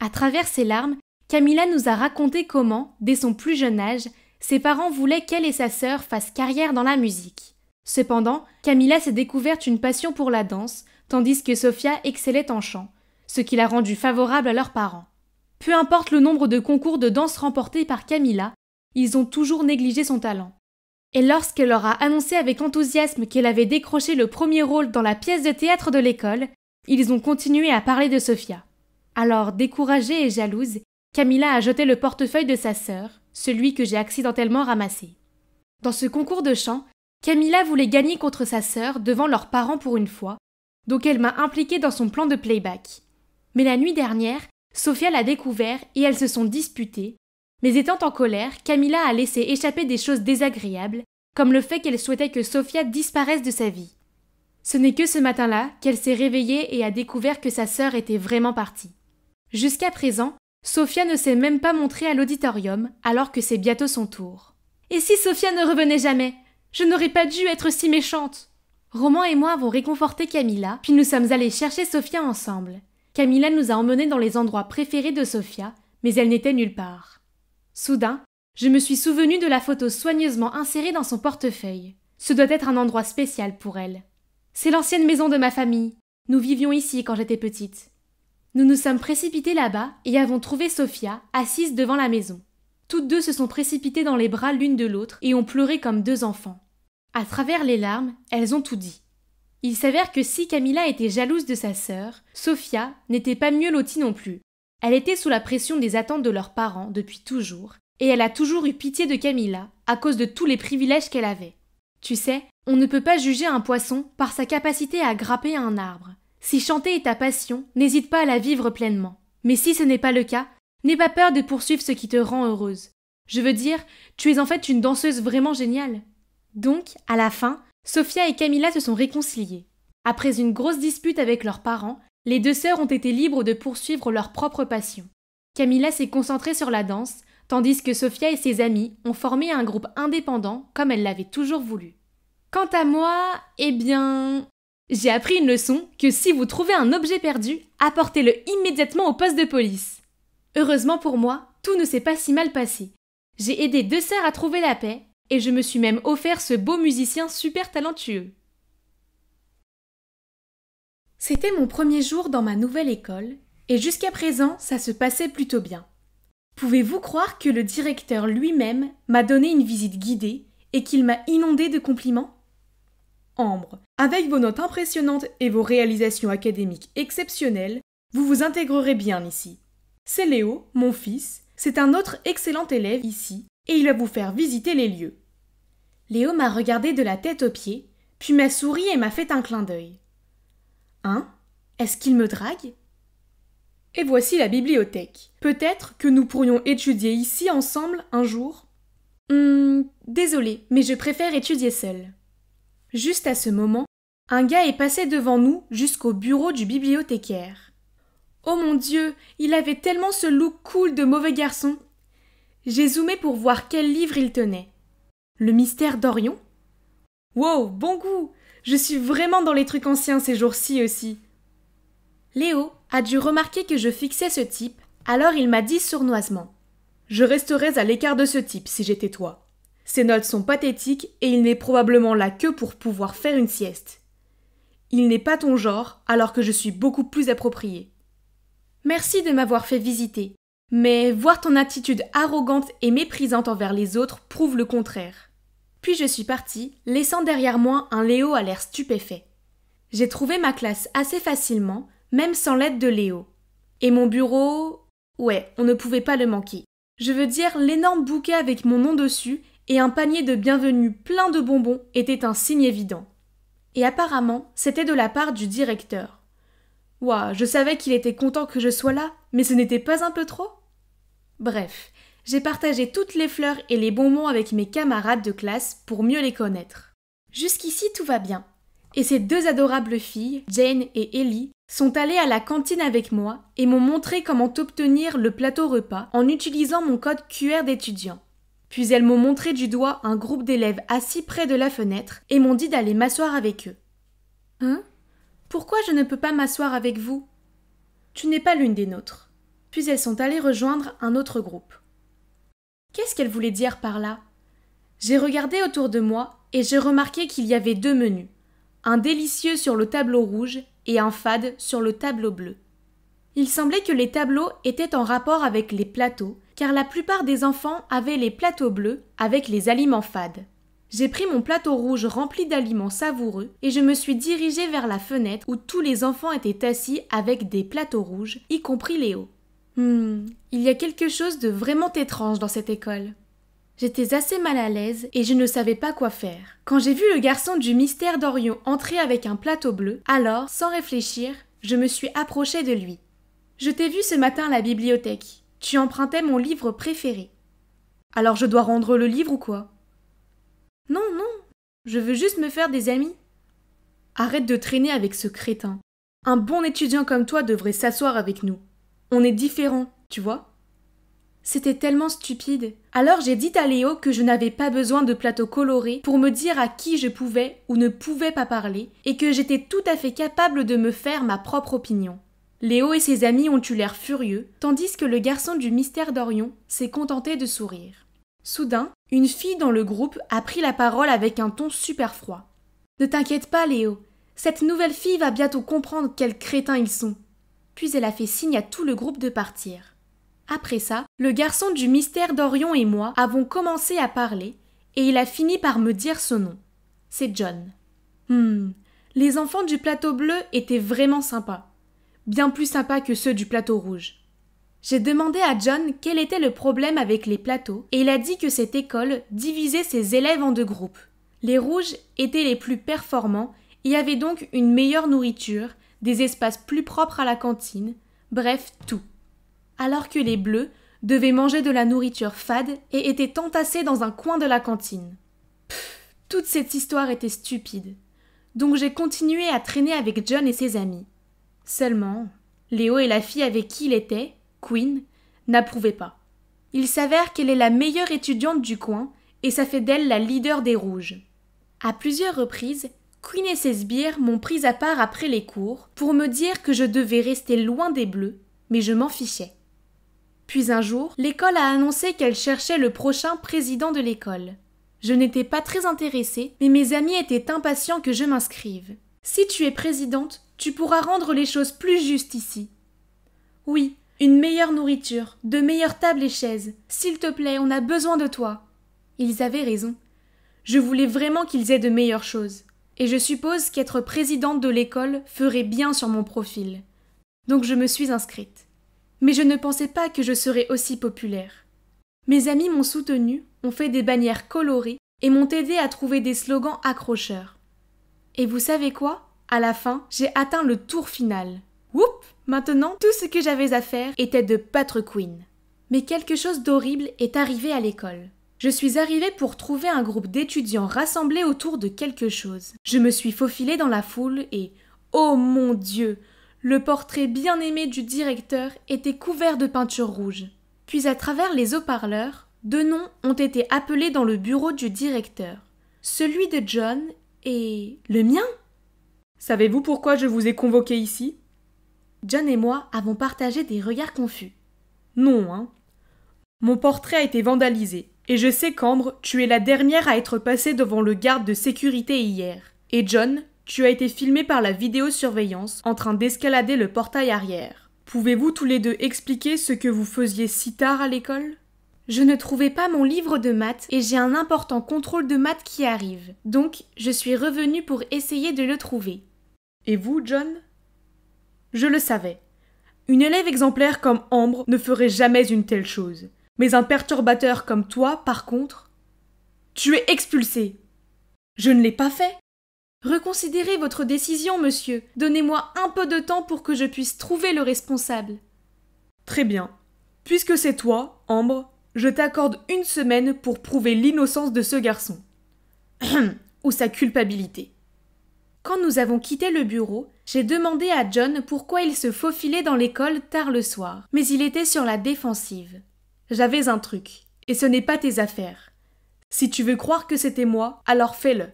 À travers ses larmes, Camilla nous a raconté comment, dès son plus jeune âge, ses parents voulaient qu'elle et sa sœur fassent carrière dans la musique. Cependant, Camilla s'est découverte une passion pour la danse, tandis que Sophia excellait en chant, ce qui l'a rendue favorable à leurs parents. Peu importe le nombre de concours de danse remportés par Camilla, ils ont toujours négligé son talent. Et lorsqu'elle leur a annoncé avec enthousiasme qu'elle avait décroché le premier rôle dans la pièce de théâtre de l'école, ils ont continué à parler de Sophia. Alors, découragée et jalouse, Camilla a jeté le portefeuille de sa sœur, celui que j'ai accidentellement ramassé. Dans ce concours de chant, Camilla voulait gagner contre sa sœur devant leurs parents pour une fois, donc elle m'a impliquée dans son plan de playback. Mais la nuit dernière, Sophia l'a découvert et elles se sont disputées, mais étant en colère, Camilla a laissé échapper des choses désagréables, comme le fait qu'elle souhaitait que Sophia disparaisse de sa vie. Ce n'est que ce matin-là qu'elle s'est réveillée et a découvert que sa sœur était vraiment partie. Jusqu'à présent, Sophia ne s'est même pas montrée à l'auditorium, alors que c'est bientôt son tour. Et si Sophia ne revenait jamais? Je n'aurais pas dû être si méchante. Roman et moi avons réconforté Camilla, puis nous sommes allés chercher Sophia ensemble. Camilla nous a emmenés dans les endroits préférés de Sophia, mais elle n'était nulle part. Soudain, je me suis souvenue de la photo soigneusement insérée dans son portefeuille. Ce doit être un endroit spécial pour elle. C'est l'ancienne maison de ma famille. Nous vivions ici quand j'étais petite. Nous nous sommes précipités là-bas et avons trouvé Sophia assise devant la maison. Toutes deux se sont précipitées dans les bras l'une de l'autre et ont pleuré comme 2 enfants. À travers les larmes, elles ont tout dit. Il s'avère que si Camilla était jalouse de sa sœur, Sophia n'était pas mieux lotie non plus. Elle était sous la pression des attentes de leurs parents depuis toujours, et elle a toujours eu pitié de Camilla à cause de tous les privilèges qu'elle avait. Tu sais, on ne peut pas juger un poisson par sa capacité à grimper à un arbre. Si chanter est ta passion, n'hésite pas à la vivre pleinement. Mais si ce n'est pas le cas, n'aie pas peur de poursuivre ce qui te rend heureuse. Je veux dire, tu es en fait une danseuse vraiment géniale. » Donc, à la fin, Sophia et Camilla se sont réconciliées. Après une grosse dispute avec leurs parents, les deux sœurs ont été libres de poursuivre leur propre passion. Camilla s'est concentrée sur la danse, tandis que Sophia et ses amis ont formé un groupe indépendant comme elle l'avait toujours voulu. Quant à moi, eh bien, j'ai appris une leçon que si vous trouvez un objet perdu, apportez-le immédiatement au poste de police. Heureusement pour moi, tout ne s'est pas si mal passé. J'ai aidé deux sœurs à trouver la paix et je me suis même offert ce beau musicien super talentueux. C'était mon premier jour dans ma nouvelle école et jusqu'à présent, ça se passait plutôt bien. Pouvez-vous croire que le directeur lui-même m'a donné une visite guidée et qu'il m'a inondé de compliments ? Ambre, avec vos notes impressionnantes et vos réalisations académiques exceptionnelles, vous vous intégrerez bien ici. C'est Léo, mon fils, c'est un autre excellent élève ici et il va vous faire visiter les lieux. Léo m'a regardé de la tête aux pieds, puis m'a souri et m'a fait un clin d'œil. Hein ? Est-ce qu'il me drague ? Et voici la bibliothèque. Peut-être que nous pourrions étudier ici ensemble un jour ? Désolée, mais je préfère étudier seule. Juste à ce moment, un gars est passé devant nous jusqu'au bureau du bibliothécaire. Oh mon Dieu, il avait tellement ce look cool de mauvais garçon. J'ai zoomé pour voir quel livre il tenait. Le mystère d'Orion ? Wow, bon goût! Je suis vraiment dans les trucs anciens ces jours-ci aussi. Léo a dû remarquer que je fixais ce type, alors il m'a dit sournoisement. Je resterais à l'écart de ce type si j'étais toi. Ses notes sont pathétiques et il n'est probablement là que pour pouvoir faire une sieste. Il n'est pas ton genre, alors que je suis beaucoup plus appropriée. Merci de m'avoir fait visiter, mais voir ton attitude arrogante et méprisante envers les autres prouve le contraire. Puis je suis partie, laissant derrière moi un Léo à l'air stupéfait. J'ai trouvé ma classe assez facilement, même sans l'aide de Léo. Et mon bureau... Ouais, on ne pouvait pas le manquer. Je veux dire, l'énorme bouquet avec mon nom dessus et un panier de bienvenue plein de bonbons était un signe évident. Et apparemment, c'était de la part du directeur. Ouah, je savais qu'il était content que je sois là, mais ce n'était pas un peu trop ? Bref, j'ai partagé toutes les fleurs et les bonbons avec mes camarades de classe pour mieux les connaître. Jusqu'ici, tout va bien. Et ces deux adorables filles, Jane et Ellie, sont allées à la cantine avec moi et m'ont montré comment obtenir le plateau repas en utilisant mon code QR d'étudiant. Puis elles m'ont montré du doigt un groupe d'élèves assis près de la fenêtre et m'ont dit d'aller m'asseoir avec eux. Hein ? Pourquoi je ne peux pas m'asseoir avec vous ? Tu n'es pas l'une des nôtres. Puis elles sont allées rejoindre un autre groupe. Qu'est-ce qu'elle voulait dire par là ? J'ai regardé autour de moi et j'ai remarqué qu'il y avait deux menus. Un délicieux sur le tableau rouge et un fade sur le tableau bleu. Il semblait que les tableaux étaient en rapport avec les plateaux, car la plupart des enfants avaient les plateaux bleus avec les aliments fades. J'ai pris mon plateau rouge rempli d'aliments savoureux et je me suis dirigée vers la fenêtre où tous les enfants étaient assis avec des plateaux rouges, y compris Léo. Il y a quelque chose de vraiment étrange dans cette école. J'étais assez mal à l'aise et je ne savais pas quoi faire. Quand j'ai vu le garçon du mystère d'Orion entrer avec un plateau bleu, alors, sans réfléchir, je me suis approchée de lui. Je t'ai vu ce matin à la bibliothèque. Tu empruntais mon livre préféré. Alors je dois rendre le livre ou quoi ? Non, je veux juste me faire des amis. Arrête de traîner avec ce crétin. Un bon étudiant comme toi devrait s'asseoir avec nous. On est différents, tu vois ? C'était tellement stupide. Alors j'ai dit à Léo que je n'avais pas besoin de plateau coloré pour me dire à qui je pouvais ou ne pouvais pas parler et que j'étais tout à fait capable de me faire ma propre opinion. Léo et ses amis ont eu l'air furieux, tandis que le garçon du mystère d'Orion s'est contenté de sourire. Soudain, une fille dans le groupe a pris la parole avec un ton super froid. « Ne t'inquiète pas, Léo, cette nouvelle fille va bientôt comprendre quels crétins ils sont. » Puis elle a fait signe à tout le groupe de partir. Après ça, le garçon du mystère d'Orion et moi avons commencé à parler et il a fini par me dire son nom. C'est John. Les enfants du plateau bleu étaient vraiment sympas. Bien plus sympas que ceux du plateau rouge. J'ai demandé à John quel était le problème avec les plateaux et il a dit que cette école divisait ses élèves en deux groupes. Les rouges étaient les plus performants et avaient donc une meilleure nourriture, des espaces plus propres à la cantine, bref, tout. Alors que les bleus devait manger de la nourriture fade et était entassé dans un coin de la cantine. Toute cette histoire était stupide. Donc j'ai continué à traîner avec John et ses amis. Seulement, Léo et la fille avec qui il était, Queen, n'approuvaient pas. Il s'avère qu'elle est la meilleure étudiante du coin et ça fait d'elle la leader des rouges. À plusieurs reprises, Queen et ses sbires m'ont prise à part après les cours pour me dire que je devais rester loin des bleus, mais je m'en fichais. Puis un jour, l'école a annoncé qu'elle cherchait le prochain président de l'école. Je n'étais pas très intéressée, mais mes amis étaient impatients que je m'inscrive. Si tu es présidente, tu pourras rendre les choses plus justes ici. Oui, une meilleure nourriture, de meilleures tables et chaises. S'il te plaît, on a besoin de toi. Ils avaient raison. Je voulais vraiment qu'ils aient de meilleures choses. Et je suppose qu'être présidente de l'école ferait bien sur mon profil. Donc je me suis inscrite. Mais je ne pensais pas que je serais aussi populaire. Mes amis m'ont soutenue, ont fait des bannières colorées et m'ont aidé à trouver des slogans accrocheurs. Et vous savez quoi ? À la fin, j'ai atteint le tour final. Whoop ! Maintenant, tout ce que j'avais à faire était de battre Queen. Mais quelque chose d'horrible est arrivé à l'école. Je suis arrivée pour trouver un groupe d'étudiants rassemblés autour de quelque chose. Je me suis faufilée dans la foule et, oh mon Dieu, le portrait bien aimé du directeur était couvert de peinture rouge. Puis à travers les haut-parleurs, 2 noms ont été appelés dans le bureau du directeur. Celui de John et le mien. Savez-vous pourquoi je vous ai convoqué ici ? John et moi avons partagé des regards confus. Non, hein. Mon portrait a été vandalisé, et je sais qu'Ambre, tu es la dernière à être passée devant le garde de sécurité hier. Et John, tu as été filmé par la vidéosurveillance en train d'escalader le portail arrière. Pouvez-vous tous les deux expliquer ce que vous faisiez si tard à l'école ? Je ne trouvais pas mon livre de maths et j'ai un important contrôle de maths qui arrive. Donc, je suis revenue pour essayer de le trouver. Et vous, John ? Je le savais. Une élève exemplaire comme Ambre ne ferait jamais une telle chose. Mais un perturbateur comme toi, par contre, tu es expulsé. Je ne l'ai pas fait. Reconsidérez votre décision, monsieur. Donnez-moi un peu de temps pour que je puisse trouver le responsable. Très bien. Puisque c'est toi, Ambre, je t'accorde 1 semaine pour prouver l'innocence de ce garçon. Ou sa culpabilité. Quand nous avons quitté le bureau, j'ai demandé à John pourquoi il se faufilait dans l'école tard le soir, mais il était sur la défensive. J'avais un truc, et ce n'est pas tes affaires. Si tu veux croire que c'était moi, alors fais-le.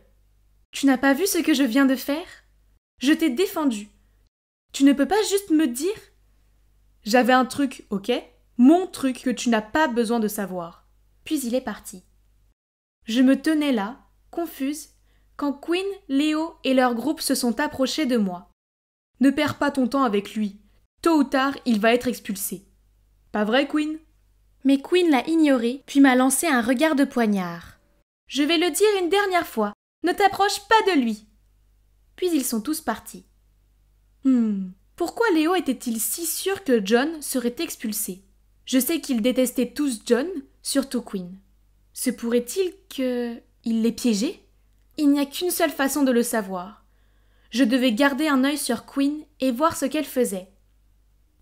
Tu n'as pas vu ce que je viens de faire ? Je t'ai défendu. Tu ne peux pas juste me dire ? J'avais un truc, ok ? Mon truc que tu n'as pas besoin de savoir. Puis il est parti. Je me tenais là, confuse, quand Queen, Léo et leur groupe se sont approchés de moi. Ne perds pas ton temps avec lui. Tôt ou tard, il va être expulsé. Pas vrai, Queen ? Mais Queen l'a ignoré, puis m'a lancé un regard de poignard. Je vais le dire une dernière fois, ne t'approche pas de lui. Puis ils sont tous partis. Pourquoi Léo était-il si sûr que John serait expulsé ? Je sais qu'ils détestaient tous John, surtout Queen. Se pourrait-il qu'il les piégeait ? Il n'y a qu'une seule façon de le savoir. Je devais garder un œil sur Queen et voir ce qu'elle faisait.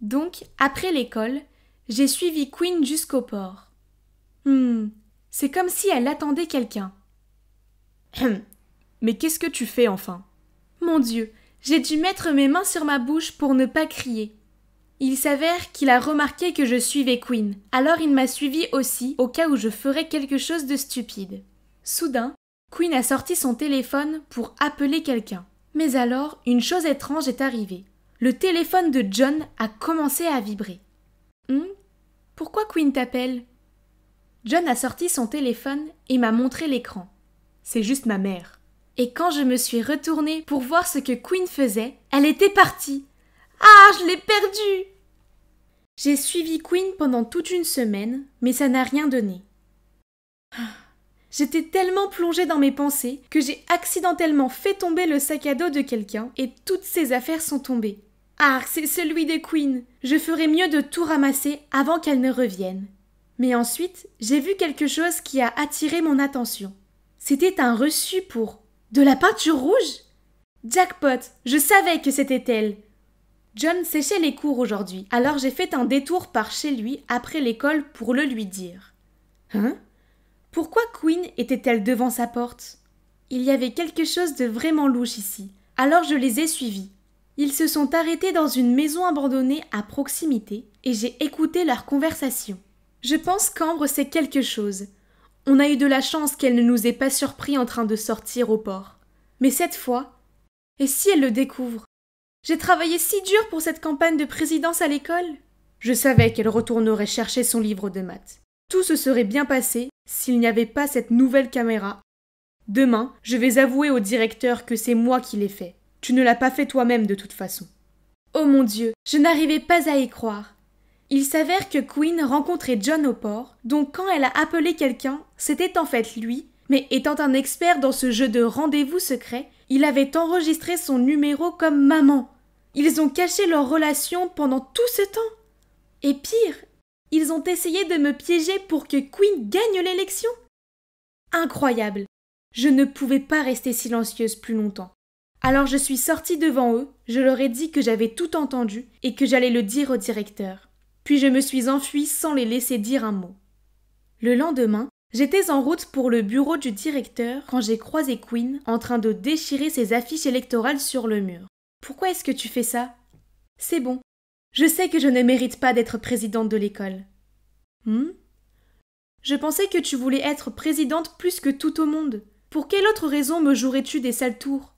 Donc, après l'école, j'ai suivi Queen jusqu'au port. C'est comme si elle attendait quelqu'un. Mais qu'est-ce que tu fais enfin ? Mon Dieu, j'ai dû mettre mes mains sur ma bouche pour ne pas crier. Il s'avère qu'il a remarqué que je suivais Queen, alors il m'a suivi aussi au cas où je ferais quelque chose de stupide. Soudain, Queen a sorti son téléphone pour appeler quelqu'un. Mais alors, une chose étrange est arrivée. Le téléphone de John a commencé à vibrer. Pourquoi Queen t'appelle ? John a sorti son téléphone et m'a montré l'écran. C'est juste ma mère. Et quand je me suis retournée pour voir ce que Queen faisait, elle était partie. Ah, je l'ai perdue ! J'ai suivi Queen pendant toute une semaine, mais ça n'a rien donné. J'étais tellement plongée dans mes pensées que j'ai accidentellement fait tomber le sac à dos de quelqu'un et toutes ses affaires sont tombées. Ah, c'est celui de Queen. Je ferais mieux de tout ramasser avant qu'elle ne revienne. Mais ensuite, j'ai vu quelque chose qui a attiré mon attention. C'était un reçu pour de la peinture rouge ? Jackpot, je savais que c'était elle. John séchait les cours aujourd'hui, alors j'ai fait un détour par chez lui après l'école pour le lui dire. Hein? Pourquoi Queen était-elle devant sa porte? Il y avait quelque chose de vraiment louche ici, alors je les ai suivis. Ils se sont arrêtés dans une maison abandonnée à proximité et j'ai écouté leur conversation. Je pense qu'Ambre sait quelque chose. On a eu de la chance qu'elle ne nous ait pas surpris en train de sortir au port. Mais cette fois, et si elle le découvre? J'ai travaillé si dur pour cette campagne de présidence à l'école. Je savais qu'elle retournerait chercher son livre de maths. Tout se serait bien passé s'il n'y avait pas cette nouvelle caméra. Demain, je vais avouer au directeur que c'est moi qui l'ai fait. Tu ne l'as pas fait toi-même de toute façon. Oh mon Dieu, je n'arrivais pas à y croire. Il s'avère que Queen rencontrait John au port, donc quand elle a appelé quelqu'un, c'était en fait lui, mais étant un expert dans ce jeu de rendez-vous secret, il avait enregistré son numéro comme maman. Ils ont caché leur relation pendant tout ce temps. Et pire, ils ont essayé de me piéger pour que Queen gagne l'élection. Incroyable. Je ne pouvais pas rester silencieuse plus longtemps. Alors je suis sortie devant eux, je leur ai dit que j'avais tout entendu et que j'allais le dire au directeur. Puis je me suis enfuie sans les laisser dire un mot. Le lendemain, j'étais en route pour le bureau du directeur quand j'ai croisé Queen en train de déchirer ses affiches électorales sur le mur. Pourquoi est-ce que tu fais ça? C'est bon. Je sais que je ne mérite pas d'être présidente de l'école. Je pensais que tu voulais être présidente plus que tout au monde. Pour quelle autre raison me jouerais-tu des sales tours?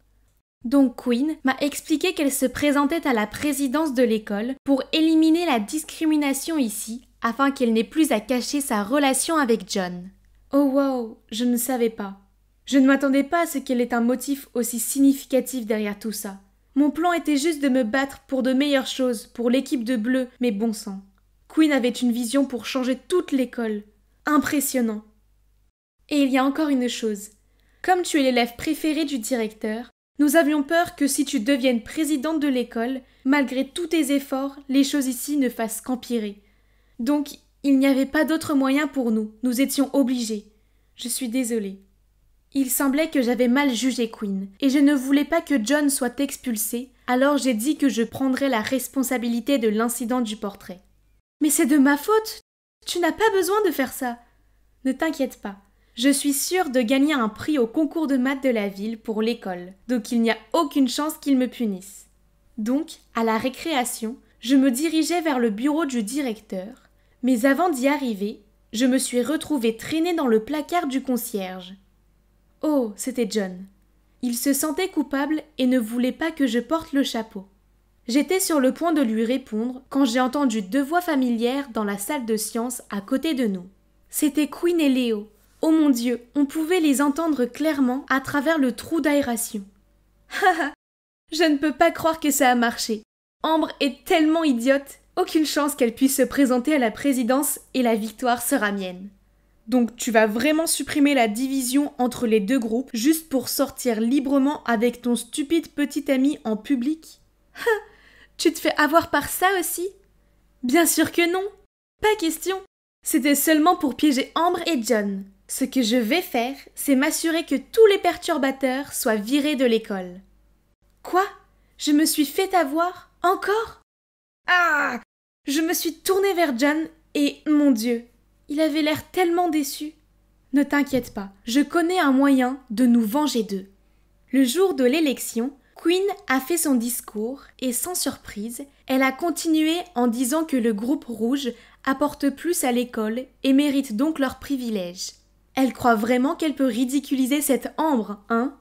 Donc Queen m'a expliqué qu'elle se présentait à la présidence de l'école pour éliminer la discrimination ici, afin qu'elle n'ait plus à cacher sa relation avec John. Oh wow, je ne savais pas. Je ne m'attendais pas à ce qu'elle ait un motif aussi significatif derrière tout ça. Mon plan était juste de me battre pour de meilleures choses, pour l'équipe de bleu, mais bon sang. Queen avait une vision pour changer toute l'école. Impressionnant. Et il y a encore une chose. Comme tu es l'élève préféré du directeur, nous avions peur que si tu deviennes présidente de l'école, malgré tous tes efforts, les choses ici ne fassent qu'empirer. Donc, il n'y avait pas d'autre moyen pour nous, nous étions obligés. Je suis désolée. Il semblait que j'avais mal jugé Queen, et je ne voulais pas que John soit expulsé, alors j'ai dit que je prendrais la responsabilité de l'incident du portrait. Mais c'est de ma faute! Tu n'as pas besoin de faire ça! Ne t'inquiète pas. Je suis sûre de gagner un prix au concours de maths de la ville pour l'école, donc il n'y a aucune chance qu'ils me punissent. Donc, à la récréation, je me dirigeais vers le bureau du directeur, mais avant d'y arriver, je me suis retrouvée traînée dans le placard du concierge. Oh, c'était John. Il se sentait coupable et ne voulait pas que je porte le chapeau. J'étais sur le point de lui répondre quand j'ai entendu deux voix familières dans la salle de sciences à côté de nous. C'était Queen et Léo. Oh mon Dieu, on pouvait les entendre clairement à travers le trou d'aération. Haha, je ne peux pas croire que ça a marché. Ambre est tellement idiote, aucune chance qu'elle puisse se présenter à la présidence et la victoire sera mienne. Donc tu vas vraiment supprimer la division entre les deux groupes juste pour sortir librement avec ton stupide petit ami en public? Tu te fais avoir par ça aussi? Bien sûr que non, pas question. C'était seulement pour piéger Ambre et John. Ce que je vais faire, c'est m'assurer que tous les perturbateurs soient virés de l'école. Quoi? Je me suis fait avoir? Encore? Ah! Je me suis tournée vers John et, mon Dieu, il avait l'air tellement déçu. Ne t'inquiète pas, je connais un moyen de nous venger d'eux. Le jour de l'élection, Queen a fait son discours et, sans surprise, elle a continué en disant que le groupe rouge apporte plus à l'école et mérite donc leurs privilèges. Elle croit vraiment qu'elle peut ridiculiser cette Ambre, hein?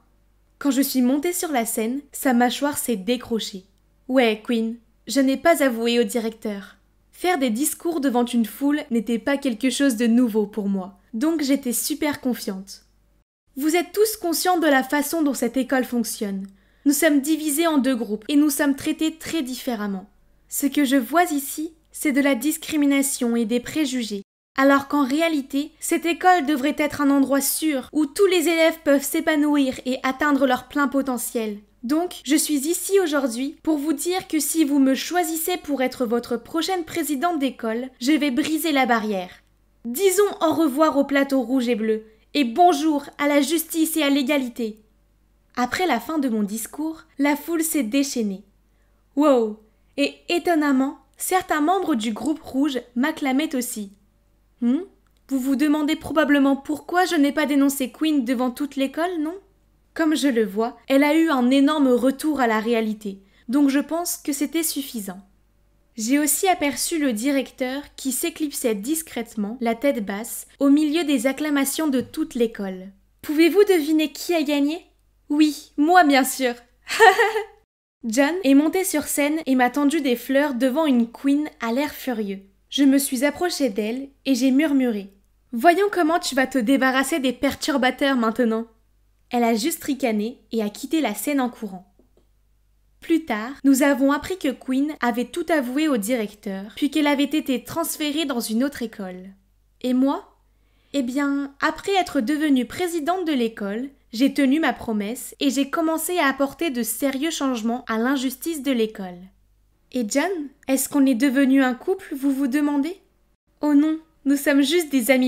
Quand je suis montée sur la scène, sa mâchoire s'est décrochée. Ouais, Queen, je n'ai pas avoué au directeur. Faire des discours devant une foule n'était pas quelque chose de nouveau pour moi, donc j'étais super confiante. Vous êtes tous conscients de la façon dont cette école fonctionne. Nous sommes divisés en deux groupes et nous sommes traités très différemment. Ce que je vois ici, c'est de la discrimination et des préjugés. Alors qu'en réalité, cette école devrait être un endroit sûr où tous les élèves peuvent s'épanouir et atteindre leur plein potentiel. Donc, je suis ici aujourd'hui pour vous dire que si vous me choisissez pour être votre prochaine présidente d'école, je vais briser la barrière. Disons au revoir au plateau rouge et bleu et bonjour à la justice et à l'égalité. Après la fin de mon discours, la foule s'est déchaînée. Wow! Et étonnamment, certains membres du groupe rouge m'acclamaient aussi. Vous vous demandez probablement pourquoi je n'ai pas dénoncé Quinn devant toute l'école, non? Comme je le vois, elle a eu un énorme retour à la réalité, donc je pense que c'était suffisant. J'ai aussi aperçu le directeur qui s'éclipsait discrètement, la tête basse, au milieu des acclamations de toute l'école. Pouvez-vous deviner qui a gagné? Oui, moi bien sûr. John est monté sur scène et m'a tendu des fleurs devant une Quinn à l'air furieux. Je me suis approchée d'elle et j'ai murmuré. Voyons comment tu vas te débarrasser des perturbateurs maintenant. Elle a juste ricané et a quitté la scène en courant. Plus tard, nous avons appris que Quinn avait tout avoué au directeur, puis qu'elle avait été transférée dans une autre école. Et moi? Eh bien, après être devenue présidente de l'école, j'ai tenu ma promesse et j'ai commencé à apporter de sérieux changements à l'injustice de l'école. Et John, est-ce qu'on est devenu un couple, vous vous demandez? Oh non, nous sommes juste des amis